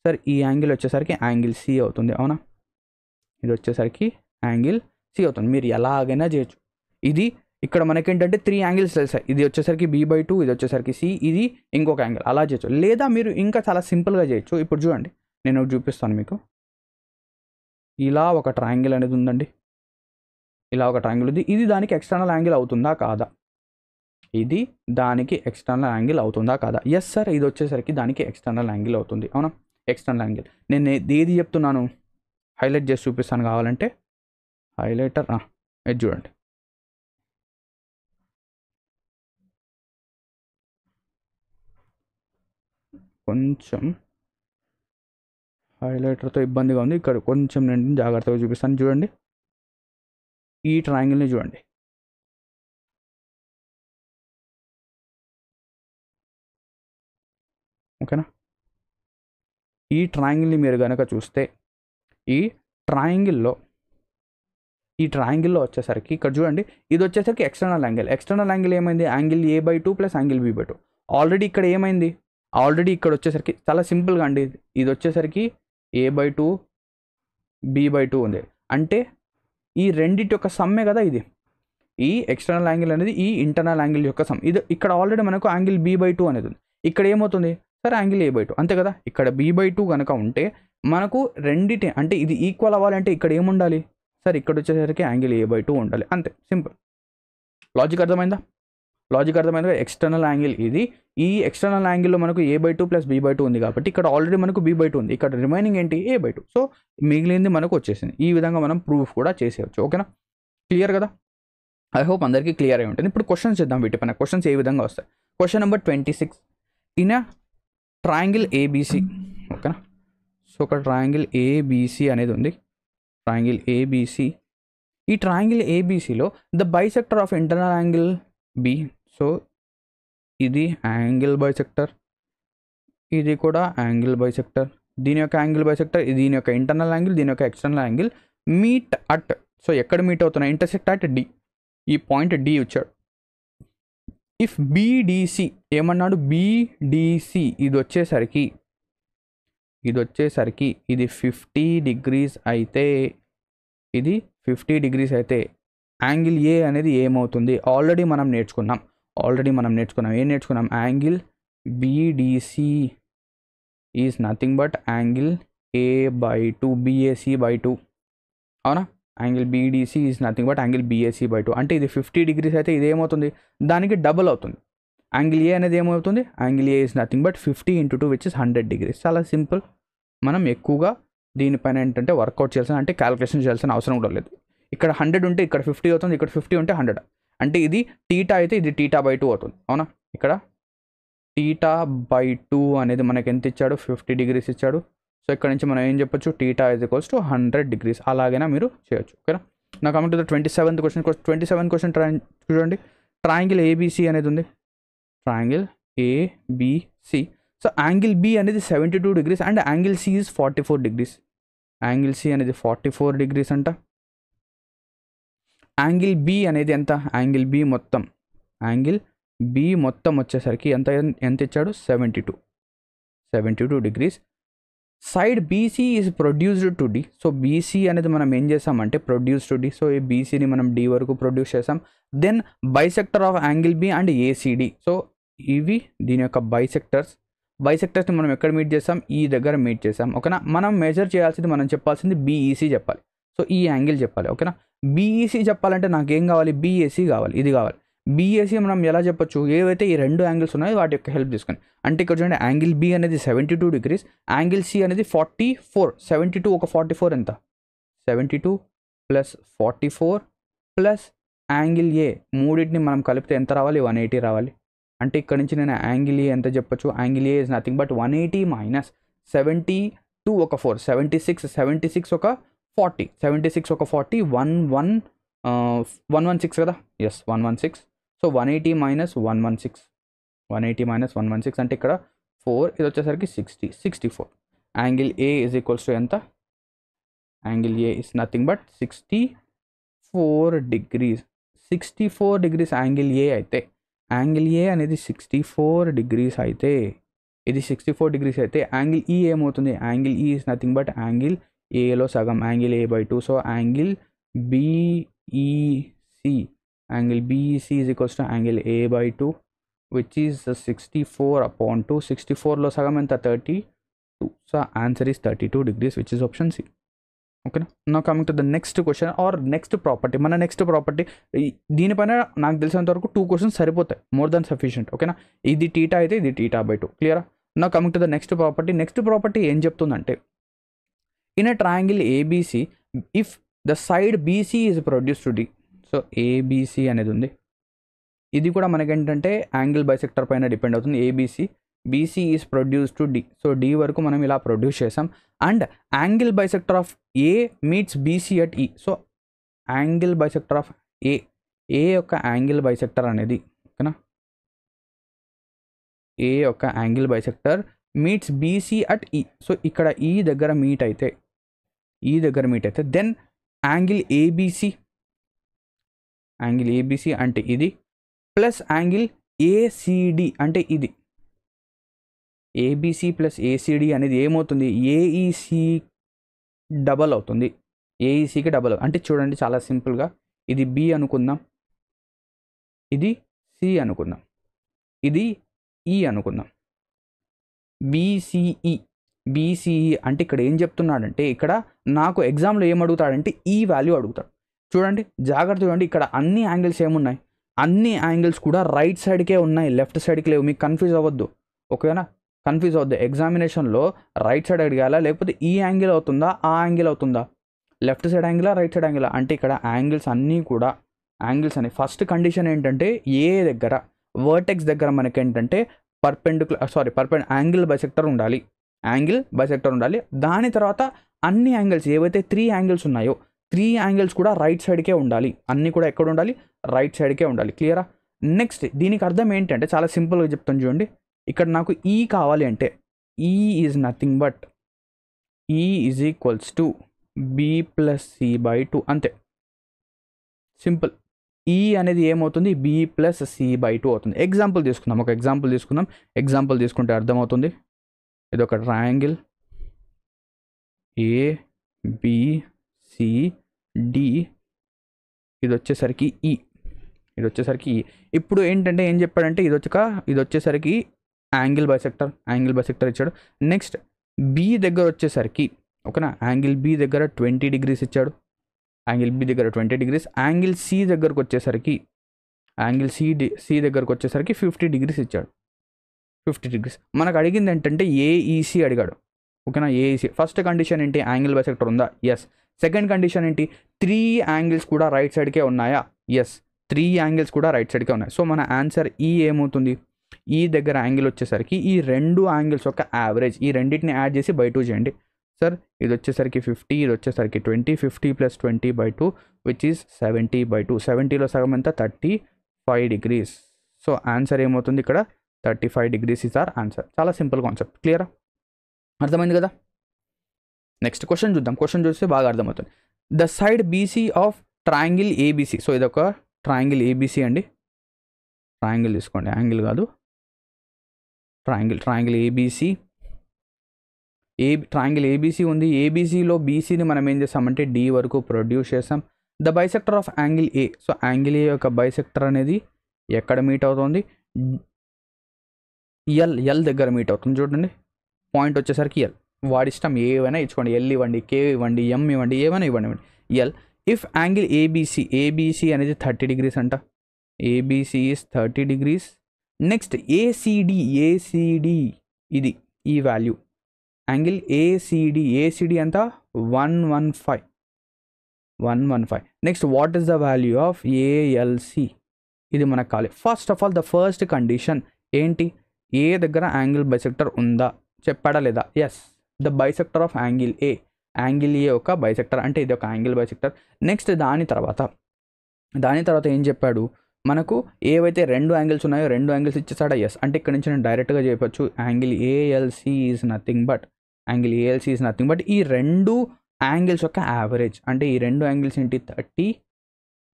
సార్, ఈ యాంగిల్ వచ్చేసరికి యాంగిల్ సి అవుతుంది. అవునా? ఇది వచ్చేసరికి యాంగిల్ సి అవుతుంది. మీరు ఎలాగైనా చేయొచ్చు. ఇది ఇక్కడ మనకేంటంటే 3 యాంగిల్స్ తెలుసాయి. ఇది వచ్చేసరికి b/2, ఇది వచ్చేసరికి సి, ఇది ఇంకొక యాంగిల్, అలా చేయొచ్చు. లేదా మీరు ఇంకా చాలా సింపుల్గా చేయొచ్చు. ఇప్పుడు చూడండి, నేను చూపిస్తాను మీకు. ఇలా ఒక ట్రయాంగిల్ అనేది ఉందండి, ఇలా ఒక ట్రయాంగిల్ ఉంది. ఇది దానికి ఎక్స్టర్నల్ యాంగిల్ అవుతుందా కాదా? ఇది దానికి ఎక్స్టర్నల్ యాంగిల్ అవుతుందా కాదా? ఎస్ సార్, ఇది వచ్చేసరికి దానికి ఎక్స్టర్నల్ యాంగిల్ అవుతుంది. అవునా? External angle. నేను ఏది చెప్తున్నాను హైలైట్ చేసి చూపిస్తాను కావాలంటే. హైలైటర్ ఇది చూడండి, కొంచెం హైలైటర్తో ఇబ్బందిగా ఉంది. ఇక్కడ కొంచెం నేను జాగ్రత్తగా చూపిస్తాను. చూడండి, ఈ ట్రయాంగిల్ని చూడండి. ఓకేనా? ఈ ట్రయాంగిల్ని మీరు కనుక చూస్తే ఈ ట్రయాంగిల్లో వచ్చేసరికి ఇక్కడ చూడండి, ఇది వచ్చేసరికి ఎక్స్టర్నల్ యాంగిల్ ఏమైంది, angle a/2 plus angle b/2. Already ఇక్కడ ఏమైంది, ఇక్కడ వచ్చేసరికి చాలా సింపుల్గా అండి, ఇది వచ్చేసరికి a/2 b/2 ఉంది. అంటే ఈ రెండింటి యొక్క సమ్మే కదా ఇది. ఈ ఎక్స్టర్నల్ యాంగిల్ అనేది ఈ ఇంటర్నల్ యాంగిల్ యొక్క సమ్. ఇది ఇక్కడ ఆల్రెడీ మనకు యాంగిల్ b/2 అనేది ఉంది. ఇక్కడ ఏమవుతుంది సార్, యాంగిల్ a/2. అంతే కదా? ఇక్కడ b/2 కనుక ఉంటే మనకు రెండిటి అంటే ఇది ఈక్వల్ అవ్వాలంటే ఇక్కడ ఏముండాలి సార్, ఇక్కడ వచ్చేసరికి యాంగిల్ a/2 ఉండాలి. అంతే, సింపుల్. లాజిక్ అర్థమైందా? ఎక్స్టర్నల్ యాంగిల్ ఇది. ఈ ఎక్స్టర్నల్ యాంగిల్లో మనకు a/2 ప్లస్ b/2 ఉంది కాబట్టి ఇక్కడ ఆల్రెడీ మనకు b/2 ఉంది. ఇక్కడ రిమైనింగ్ ఏంటి, a/2. సో మిగిలింది మనకు వచ్చేసింది. ఈ విధంగా మనం ప్రూఫ్ కూడా చేసేయచ్చు. ఓకేనా? క్లియర్ కదా? ఐ హోప్ అందరికీ క్లియర్ అయి ఉంటుంది. ఇప్పుడు క్వశ్చన్స్ చేద్దాం. వీటిపైన క్వశ్చన్స్ ఏ విధంగా వస్తాయి. Question number 26, in triangle ABC. ఓకేనా? సో ఒక ట్రయాంగిల్ ABC అనేది ఉంది, ట్రయాంగిల్ ABC. ఈ ట్రయాంగిల్ ABCలో the bisector of internal angle B. So ఇది యాంగిల్ బైసెక్టర్, ఇది కూడా యాంగిల్ బైసెక్టర్. దీని యొక్క యాంగిల్ బైసెక్టర్, దీని యొక్క ఇంటర్నల్ యాంగిల్, దీని యొక్క external angle meet at. So ఎక్కడ మీట్ అవుతున్నాయి, ఇంటర్సెక్ట్ అట్ D. ఈ పాయింట్ D వచ్చాడు. ఇఫ్ BDC ఏమన్నాడు, BDC ఇది వచ్చేసరికి ఇది 50 degrees అయితే, ఇది 50 degrees అయితే యాంగిల్ A అనేది ఏమవుతుంది, ఆల్రెడీ మనం నేర్చుకున్నాం. ఏం నేర్చుకున్నాం, angle BDC is nothing but angle A/2, BAC/2. అవునా? Angle BDC is nothing but angle BAC by 2. అంటే ఇది 50 డిగ్రీస్ అయితే ఇది ఏమవుతుంది, దానికి డబుల్ అవుతుంది. యాంగిల్ ఏ అనేది ఏమవుతుంది, angle A is nothing but 50 × 2 which is 100 degrees. చాలా సింపుల్. మనం ఎక్కువగా దీనిపైన ఏంటంటే వర్కౌట్ చేయాల్సిన, అంటే క్యాలిక్యులేషన్ చేయాల్సిన అవసరం కూడా లేదు. ఇక్కడ 100 ఉంటే ఇక్కడ 50 అవుతుంది, ఇక్కడ 50 ఉంటే 100. అంటే ఇది టీటా అయితే ఇది θ/2 అవుతుంది. అవునా, ఇక్కడ θ/2 అనేది మనకి ఎంత ఇచ్చాడు, 50 డిగ్రీస్ ఇచ్చాడు. సో ఇక్కడ నుంచి మనం ఏం చెప్పొచ్చు, θ = 100 డిగ్రీస్. అలాగైనా మీరు చేయొచ్చు. ఓకేనా. నా coming to the 27th question. 27th question చూడండి. ట్రయాంగిల్ ఏబిసి అనేది ఉంది. Triangle ABC. So angle B అనేది 72 degrees and angle C is 44 degrees. Angle C అనేది 44 డిగ్రీస్ అంట. యాంగిల్ బి అనేది ఎంత, యాంగిల్ బి మొత్తం వచ్చేసరికి ఎంత ఇచ్చాడు, 72 degrees. Side BC is produced to D. So BC అనేది మనం ఏం చేసామంటే ప్రొడ్యూస్ టు డి. సో ఈ బీసీని మనం డి వరకు ప్రొడ్యూస్ చేసాం. Then bisector of angle B and ACD. So ఇవి దీని యొక్క బైసెక్టర్స్ని మనం ఎక్కడ మీట్ చేసాం, ఈ దగ్గర మీట్ చేసాం. ఓకేనా. మనం మెజర్ చేయాల్సింది, మనం చెప్పాల్సింది బీఈసీ చెప్పాలి. సో ఈ యాంగిల్ చెప్పాలి. ఓకేనా. బీఈసీ చెప్పాలంటే నాకేం కావాలి, బీఏసీ కావాలి, ఇది కావాలి. బీఏసీ మనం ఎలా చెప్పొచ్చు, ఏవైతే ఈ రెండు యాంగిల్స్ ఉన్నాయో వాటి యొక్క హెల్ప్ తీసుకొని. అంటే ఇక్కడ చూడండి, యాంగిల్ బి అనేది 72 డిగ్రీస్, యాంగిల్ సి అనేది 44. 72 ఒక 44 ఎంత, 72 + 44 ప్లస్ యాంగిల్ ఏ, మూడింటిని మనం కలిపితే ఎంత రావాలి, 180 రావాలి. అంటే ఇక్కడ నుంచి నేను యాంగిల్ ఏ ఎంత చెప్పొచ్చు, angle A is nothing but 180 - 72 ఒక 4, 76 ఒక 40, 76 ఒక 40, 116 కదా, ఎస్ 116. సో 180 - 116, 180 - 116 అంటే ఇక్కడ 4, ఇది వచ్చేసరికి 64. Angle A is equals to ఎంత, angle A is nothing but 64 degrees. 64 degrees angle A అయితే, యాంగిల్ ఏ అనేది 64 డిగ్రీస్ అయితే, ఇది 64 డిగ్రీస్ అయితే యాంగిల్ ఈ ఏమవుతుంది, యాంగిల్ ఈ ఇస్ నథింగ్ బట్ యాంగిల్ ఏలో సగం, angle A/2. So angle BEC, angle BEC is equals to angle A/2 which is 64/2. 64లో సగం ఎంత, 32. So answer is 32 degrees which is option C. ఓకేనా. నా coming to the next question or next property. మన నెక్స్ట్ ప్రాపర్టీ, దీనిపైన నాకు తెలిసినంత వరకు 2 క్వశ్చన్స్ సరిపోతాయి, మోర్ దాన్ సఫిషియంట్. ఓకేనా. ఇది θ అయితే ఇది θ/2. క్లియరా. నా coming to the next property. Next property ఏం చెప్తుందంటే, in a triangle ABC if the side BC is produce to D. So ABC అనేది ఉంది, ఇది కూడా మనకేంటంటే యాంగిల్ బైసెక్టర్ పైన డిపెండ్ అవుతుంది. BC is produce to D. So D వరకు మనం ఇలా ప్రొడ్యూస్ చేసాం. And angle bisector of A meets BC at E. So angle bisector of A యొక్క యాంగిల్ బైసెక్టర్ అనేది, ఓకేనా, A యొక్క angle bisector meets BC at E. So ఇక్కడ ఈ దగ్గర మీట్ అయితే దెన్ యాంగిల్ ABC అంటే ఇది ప్లస్ యాంగిల్ ACD అంటే ఇది. ABC + ACD అనేది ఏమవుతుంది, AEC డబల్ అవుతుంది, AECకి డబల్. అంటే చూడండి చాలా సింపుల్గా, ఇది B అనుకుందాం, ఇది C అనుకుందాం, ఇది E అనుకుందాం. BCE అంటే ఇక్కడ ఏం చెప్తున్నాడంటే, ఇక్కడ నాకు ఎగ్జామ్లో ఏం అడుగుతాడంటే ఈ వాల్యూ అడుగుతాడు. చూడండి జాగ్రత్త, చూడండి ఇక్కడ అన్ని యాంగిల్స్ ఏమున్నాయి, అన్ని యాంగిల్స్ కూడా రైట్ సైడ్కే ఉన్నాయి, లెఫ్ట్ సైడ్కి లేవు. మీకు కన్ఫ్యూజ్ అవ్వద్దు. ఓకేనా, కన్ఫ్యూజ్ అవ్వద్దు. ఎగ్జామినేషన్లో రైట్ సైడ్ అడిగాలా, లేకపోతే ఈ యాంగిల్ అవుతుందా, ఆ యాంగిల్ అవుతుందా, లెఫ్ట్ సైడ్ యాంగిలా, రైట్ సైడ్ యాంగిలా, అంటే ఇక్కడ యాంగిల్స్ అన్నీ కూడా యాంగిల్స్ అని. ఫస్ట్ కండిషన్ ఏంటంటే, ఏ దగ్గర వర్టెక్స్ దగ్గర మనకేంటంటే యాంగిల్ బైసెక్టర్ ఉండాలి, దాని తర్వాత అన్ని యాంగిల్స్ ఏవైతే 3 యాంగిల్స్ ఉన్నాయో 3 యాంగిల్స్ కూడా రైట్ సైడ్కే ఉండాలి. అన్నీ కూడా ఎక్కడ ఉండాలి, రైట్ సైడ్కే ఉండాలి. క్లియరా. నెక్స్ట్ దీనికి అర్థం ఏంటంటే చాలా సింపుల్గా చెప్తాను చూడండి. ఇక్కడ నాకు ఈ కావాలి అంటే ఈ ఈజ్ నథింగ్ బట్ ఈ is equals to B + C/2 అంతే, సింపుల్. ఈ అనేది ఏమవుతుంది, B + C/2 అవుతుంది. ఎగ్జాంపుల్ తీసుకుందాం, ఒక ఎగ్జాంపుల్ తీసుకుంటే అర్థమవుతుంది. ఇది ఒక ట్రయాంగిల్ ABCD, ఇది వచ్చేసరికి E. ఇప్పుడు ఏంటంటే ఏం చెప్పాడంటే, ఇది వచ్చేసరికి యాంగిల్ బైసెక్టర్ ఇచ్చాడు. నెక్స్ట్ B దగ్గర వచ్చేసరికి, ఓకేనా, యాంగిల్ B దగ్గర 20 డిగ్రీస్ ఇచ్చాడు. యాంగిల్ బి దగ్గర 20 degrees, యాంగిల్ సి దగ్గరకు వచ్చేసరికి సి దగ్గరకు వచ్చేసరికి 50 degrees ఇచ్చాడు. 50 degrees. మనకు అడిగింది ఏంటంటే ఏఈసి అడిగాడు. ఓకేనా, ఏఈసి. ఫస్ట్ కండిషన్ ఏంటి, యాంగిల్ బైసెక్టర్ ఉందా? ఎస్. సెకండ్ కండిషన్ ఏంటి, 3 యాంగిల్స్ కూడా రైట్ సైడ్కే ఉన్నాయా? ఎస్, 3 యాంగిల్స్ కూడా రైట్ సైడ్కే ఉన్నాయి. సో మన ఆన్సర్ ఈ ఏమవుతుంది, ఈ దగ్గర యాంగిల్ వచ్చేసరికి ఈ 2 యాంగిల్స్ యొక్క యావరేజ్, ఈ రెండింటిని యాడ్ చేసి బై 2 చేయండి. సార్ ఇది వచ్చేసరికి 50, ఇది వచ్చేసరికి 20, 50 + 20/2 విచ్ ఈస్ 70/2. 70లో సగం ఎంత, 35 degrees. సో ఆన్సర్ ఏమవుతుంది ఇక్కడ, 35 degrees ఇస్ ఆర్ ఆన్సర్. చాలా సింపుల్ కాన్సెప్ట్. క్లియరా, అర్థమైంది కదా? నెక్స్ట్ క్వశ్చన్ చూద్దాం. క్వశ్చన్ చూస్తే బాగా అర్థమవుతుంది. The side BC of triangle ABC. So ఇదొక ట్రయాంగిల్ ఏబీసీ అండి. ట్రయాంగిల్ తీసుకోండి, యాంగిల్ కాదు, ట్రయాంగిల్ ఏబీసీ. ట్రయాంగిల్ ఏబీసీ ఉంది. ఏబీసీలో బీసీని మనం ఏం చేస్తామంటే డి వరకు ప్రొడ్యూస్ చేస్తాం. The bisector of angle A. So angle A యొక్క బైసెక్టర్ అనేది ఎక్కడ మీట్ అవుతుంది, ఎల్ దగ్గర మీట్ అవుతుంది. చూడండి, పాయింట్ వచ్చేసరికి ఎల్. వాడిష్టం ఏవైనా ఇచ్చుకోండి, ఎల్ ఇవ్వండి, కే ఇవ్వండి, ఎం ఇవ్వండి, ఏమైనా ఇవ్వండి. ఎల్. ఇఫ్ యాంగిల్ ఏబీసీ అనేది 30 degrees అంట. ABC is 30 degrees. Next ACD ఇది ఈ వాల్యూ. యాంగిల్ ఏసీడి ఎంత, 115. Next what is the value of ALC, ఇది మనకు కావాలి. First of all the first condition ఏంటి, ఏ దగ్గర యాంగిల్ బైసెక్టర్ ఉందా, చెప్పాడా లేదా? Yes, the bisector of angle A. Angle A ఒక బైసెక్టర్ అంటే ఇది ఒక యాంగిల్ బైసెక్టర్. నెక్స్ట్ దాని తర్వాత ఏం చెప్పాడు, మనకు ఏవైతే 2 యాంగిల్స్ ఉన్నాయో 2 యాంగిల్స్ ఇచ్చేసాడా? ఎస్. అంటే ఇక్కడ నుంచి నేను డైరెక్ట్గా చెప్పొచ్చు angle ALC is nothing but ఈ 2 యాంగిల్స్ యొక్క యావరేజ్. అంటే ఈ 2 యాంగిల్స్ ఏంటి, 30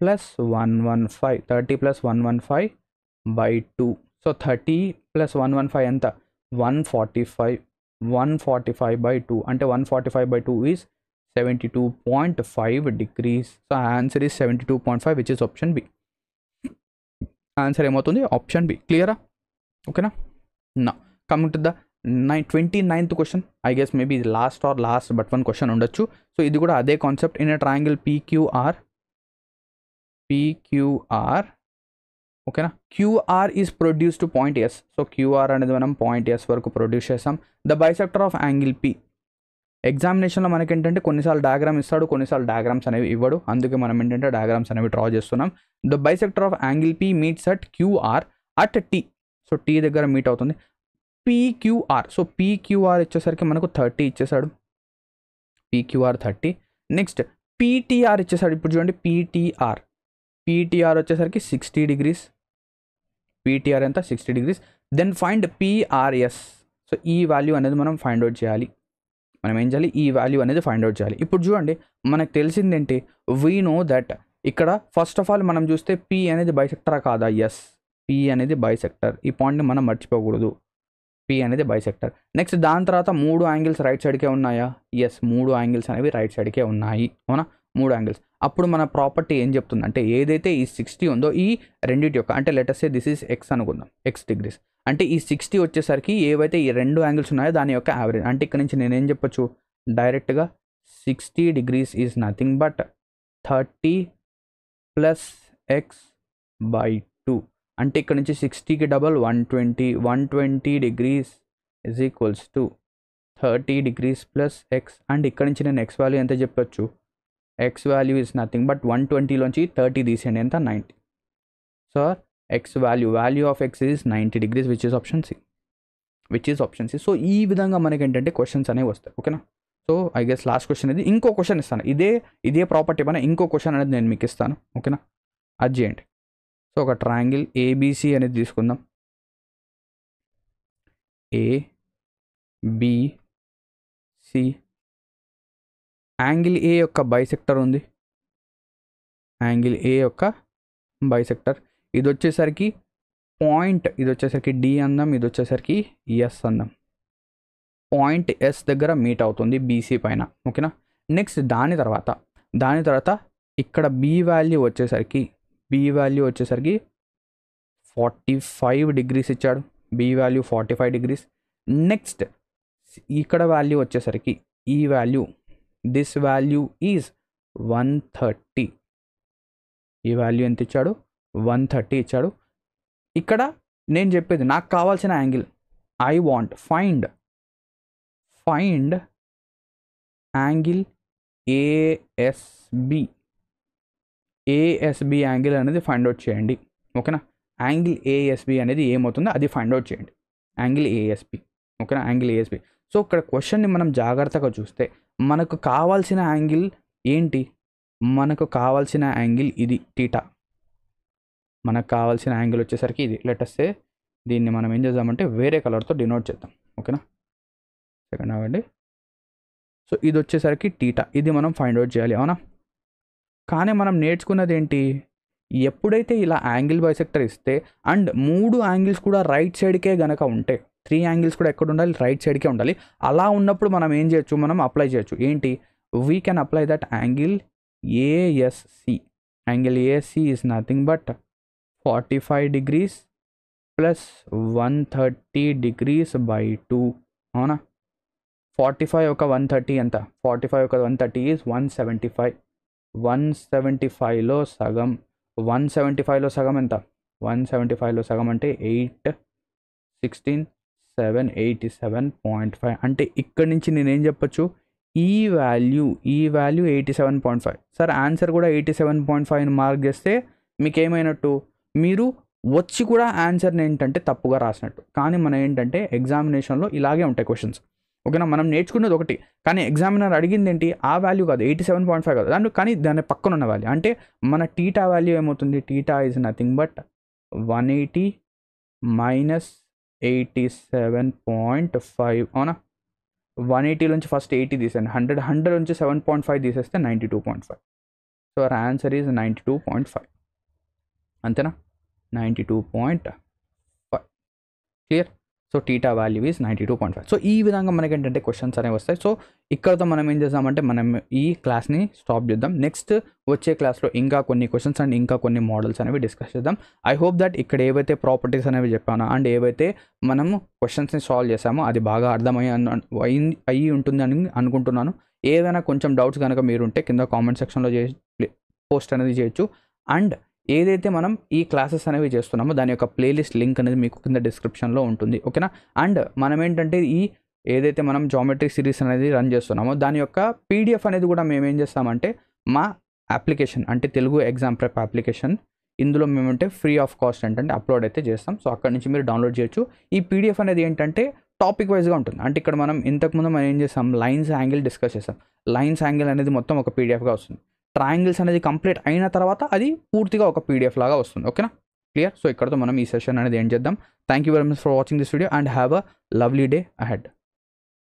+ 115/2. సో 30 + 115 ఎంత, 145/2. అంటే 145/2 is 72.5 degrees. So answer is 72.5 which is option B. Answer ఏమవుతుంది, ఆప్షన్ బి. క్లియరా, ఓకేనా? నా coming to the 29th question. I guess maybe ఇది లాస్ట్ బట్ 1 క్వశ్చన్ ఉండొచ్చు. సో ఇది కూడా అదే concept. In a triangle PQR, ఓకేనా, QR is produce to point S. So QR అనేది మనం పాయింట్ ఎస్ వరకు ప్రొడ్యూస్ చేస్తాం. The bisector of angle P. ఎగ్జామినేషన్లో మనకి ఏంటంటే కొన్నిసార్లు డయాగ్రామ్ ఇస్తాడు, కొన్నిసార్లు డయాగ్రామ్స్ అనేవి ఇవ్వడు. అందుకే మనం ఏంటంటే డయాగ్రామ్స్ అనేవి డ్రా చేస్తున్నాం. The bisector of angle P meets at QR at T. So T దగ్గర మీట్ అవుతుంది. పీక్యూఆర్. సో పీక్యూఆర్ ఇచ్చేసరికి మనకు 30 ఇచ్చేసాడు, పీక్యూఆర్ 30. నెక్స్ట్ పీటీఆర్ ఇచ్చేసాడు. ఇప్పుడు చూడండి, పీటీఆర్ వచ్చేసరికి 60 degrees. పీటీఆర్ ఎంత, 60 degrees. Then find PRS. So ఈ వాల్యూ అనేది మనం ఫైండ్ అవుట్ చేయాలి. ఈ వాల్యూ అనేది ఫైండ్ అవుట్ చేయాలి. ఇప్పుడు చూడండి, మనకు తెలిసిందేంటి, వీ నో దట్ ఇక్కడ ఫస్ట్ ఆఫ్ ఆల్ మనం చూస్తే పి అనేది బైసెక్టరా కాదా? ఎస్, పి అనేది బైసెక్టర్. ఈ పాయింట్ని మనం మర్చిపోకూడదు, పి అనేది బైసెక్టర్. నెక్స్ట్ దాని తర్వాత 3 యాంగిల్స్ రైట్ సైడ్కే ఉన్నాయా? ఎస్, 3 యాంగిల్స్ అనేవి రైట్ సైడ్కే ఉన్నాయి. అవునా, 3 యాంగిల్స్. అప్పుడు మన ప్రాపర్టీ ఏం చెప్తుంది అంటే, ఏదైతే ఈ 60 ఉందో ఈ రెండింటి యొక్క, అంటే letters say this is X అనుకుందాం, x degrees. అంటే ఈ 60 వచ్చేసరికి ఏవైతే ఈ 2 యాంగిల్స్ ఉన్నాయో దాని యొక్క యావరేజ్. అంటే ఇక్కడ నుంచి నేనేం చెప్పొచ్చు, డైరెక్ట్గా 60 degrees is nothing but 30 + x/2. అంటే ఇక్కడ నుంచి 60కి double 120 degrees is equals to 30 degrees + x. And ఇక్కడ నుంచి నేను x వాల్యూ ఎంత చెప్పొచ్చు, x value is nothing but 120లోంచి 30 తీసేయండి, ఎంత, 90. So x value of x is 90 degrees which is option C. So ఈ విధంగా మనకి ఏంటంటే క్వశ్చన్స్ అనేవి వస్తాయి. ఓకేనా. So I guess last question ఇది. ఇంకో క్వశ్చన్ ఇస్తాను, ఇదే ప్రాపర్టీ పైన ఇంకో క్వశ్చన్ అనేది నేను మీకు ఇస్తాను. ఓకేనా, అది చేయండి. సో ఒక ట్రయాంగిల్ ఏబిసి అనేది తీసుకుందాం. ఏబిసి, యాంగిల్ ఏ యొక్క బైసెక్టర్ ఉంది. యాంగిల్ ఏ యొక్క బైసెక్టర్ ఇది వచ్చేసరికి పాయింట్, ఇది వచ్చేసరికి డి అందాం, ఇది వచ్చేసరికి ఎస్ అందాం. పాయింట్ ఎస్ దగ్గర మీట్ అవుతుంది బీసీ పైన. ఓకేనా. నెక్స్ట్ దాని తర్వాత ఇక్కడ బి వాల్యూ వచ్చేసరికి 45 degrees ఇచ్చాడు. B value 45 degrees. నెక్స్ట్ ఇక్కడ వాల్యూ వచ్చేసరికి ఈ వాల్యూ, దిస్ వాల్యూ ఈజ్ 130. ఈ వాల్యూ ఎంత ఇచ్చాడు? 130 ఇచ్చాడు. ఇక్కడ నేను చెప్పేది నాకు కావాల్సిన angle, I want find angle ASB. ASB angle అనేది ఫైండ్ అవుట్ చేయండి. ఓకేనా? యాంగిల్ ఏఎస్బి అనేది ఏమవుతుందో అది ఫైండ్ అవుట్ చేయండి. Angle ASB. ఓకేనా? Angle ASB. సో ఇక్కడ క్వశ్చన్ని మనం జాగ్రత్తగా చూస్తే మనకు కావాల్సిన యాంగిల్ ఏంటి? మనకు కావాల్సిన యాంగిల్ ఇది టీటా. మనకు కావాల్సిన యాంగిల్ వచ్చేసరికి ఇది. లెటస్ సే దీన్ని మనం ఏం చేద్దామంటే వేరే కలర్తో డినోట్ చేద్దాం. ఓకేనా? సెకండ్ అవ్వండి. సో ఇది వచ్చేసరికి టీటా. ఇది మనం ఫైండ్ అవుట్ చేయాలి. అవునా? కానీ మనం నేర్చుకున్నది ఏంటి? ఎప్పుడైతే ఇలా యాంగిల్ బైసెక్టర్ ఇస్తే అండ్ 3 యాంగిల్స్ కూడా రైట్ సైడ్కే గనక ఉంటే, 3 యాంగిల్స్ కూడా ఎక్కడ ఉండాలి? రైట్ సైడ్కే ఉండాలి. అలా ఉన్నప్పుడు మనం ఏం చేయొచ్చు? మనం అప్లై చేయొచ్చు. ఏంటి? We can apply that angle ASC. Angle ASC is nothing but 45 degrees plus 130 degrees by 2. అవునా? 45 ఒక 130 ఎంత? 45 ఒక 130 ఈజ్ 175. 175లో సగం. 175లో సగం ఎంత? 175లో సగం అంటే 8, 16, 7, 87.5. అంటే ఇక్కడి నుంచి నేనేం చెప్పొచ్చు? ఈ వాల్యూ 87.5. సార్ ఆన్సర్ కూడా 87.5 మార్క్ చేస్తే మీకు ఏమైనట్టు? మీరు వచ్చి కూడా ఆన్సర్ని ఏంటంటే తప్పుగా రాసినట్టు. కానీ మనం ఏంటంటే ఎగ్జామినేషన్లో ఇలాగే ఉంటాయి క్వశ్చన్స్. ఓకేనా? మనం నేర్చుకున్నది ఒకటి, కానీ ఎగ్జామినర్ అడిగింది ఏంటి? ఆ వాల్యూ కాదు, 87.5 కాదు దాన్ని, కానీ దాని పక్కన ఉన్న వాల్యూ. అంటే మన టీటా వాల్యూ ఏమవుతుంది? Theta is nothing but 180 minus 87.5. అవునా? 180 నుంచి ఫస్ట్ 80 తీసేయండి. 100 నుంచి 7.5 తీసేస్తే 92.5. So our answer is 92.5. అంతేనా? 92.5. Clear? So theta value is 92.5. So ఈ విధంగా మనకి ఏంటంటే క్వశ్చన్స్ అనేవి వస్తాయి. సో ఇక్కడతో మనం ఏం చేద్దామంటే మనం ఈ క్లాస్ని స్టాప్ చేద్దాం. నెక్స్ట్ వచ్చే క్లాస్లో ఇంకా కొన్ని క్వశ్చన్స్ అండ్ ఇంకా కొన్ని మోడల్స్ అనేవి డిస్కస్ చేద్దాం. ఐ హోప్ దట్ ఇక్కడ ఏవైతే ప్రాపర్టీస్ అనేవి చెప్పానో అండ్ ఏవైతే మనము క్వశ్చన్స్ని సాల్వ్ చేసామో అది బాగా అయ్యి ఉంటుంది అని అనుకుంటున్నాను. ఏదైనా కొంచెం డౌట్స్ కనుక మీరు ఉంటే కింద కామెంట్ సెక్షన్లో పోస్ట్ అనేది చేయొచ్చు. అండ్ ఏదైతే మనం ఈ క్లాసెస్ అనేవి చేస్తున్నామో దాని యొక్క ప్లేలిస్ట్ లింక్ అనేది మీకు కింద డిస్క్రిప్షన్లో ఉంటుంది. ఓకేనా? అండ్ మనం ఏంటంటే ఈ ఏదైతే మనం జామెట్రీ సిరీస్ అనేది రన్ చేస్తున్నామో దాని యొక్క పీడిఎఫ్ అనేది కూడా మేము ఏం చేస్తామంటే మా అప్లికేషన్ అంటే తెలుగు ఎగ్జామ్ ప్రెప్ అప్లికేషన్, ఇందులో మేమంటే ఫ్రీ ఆఫ్ కాస్ట్ ఏంటంటే అప్లోడ్ అయితే చేస్తాం. సో అక్కడ నుంచి మీరు డౌన్లోడ్ చేయొచ్చు. ఈ పీడిఎఫ్ అనేది ఏంటంటే టాపిక్ వైజ్గా ఉంటుంది. అంటే ఇక్కడ మనం ఇంతకుముందు మనం ఏం చేస్తాం? లైన్స్ యాంగిల్ డిస్కస్ చేస్తాం. లైన్స్ యాంగిల్ అనేది మొత్తం ఒక పీడిఎఫ్గా వస్తుంది. ట్రయాంగిల్స్ అనేది కంప్లీట్ అయిన తర్వాత అది పూర్తిగా ఒక పీడిఎఫ్ లాగా వస్తుంది. ఓకేనా? క్లియర్? సో ఇక్కడతో మనం ఈ సెషన్ అనేది ఎండ్ చేద్దాం. Thank you very much for watching this video and have a lovely day ahead.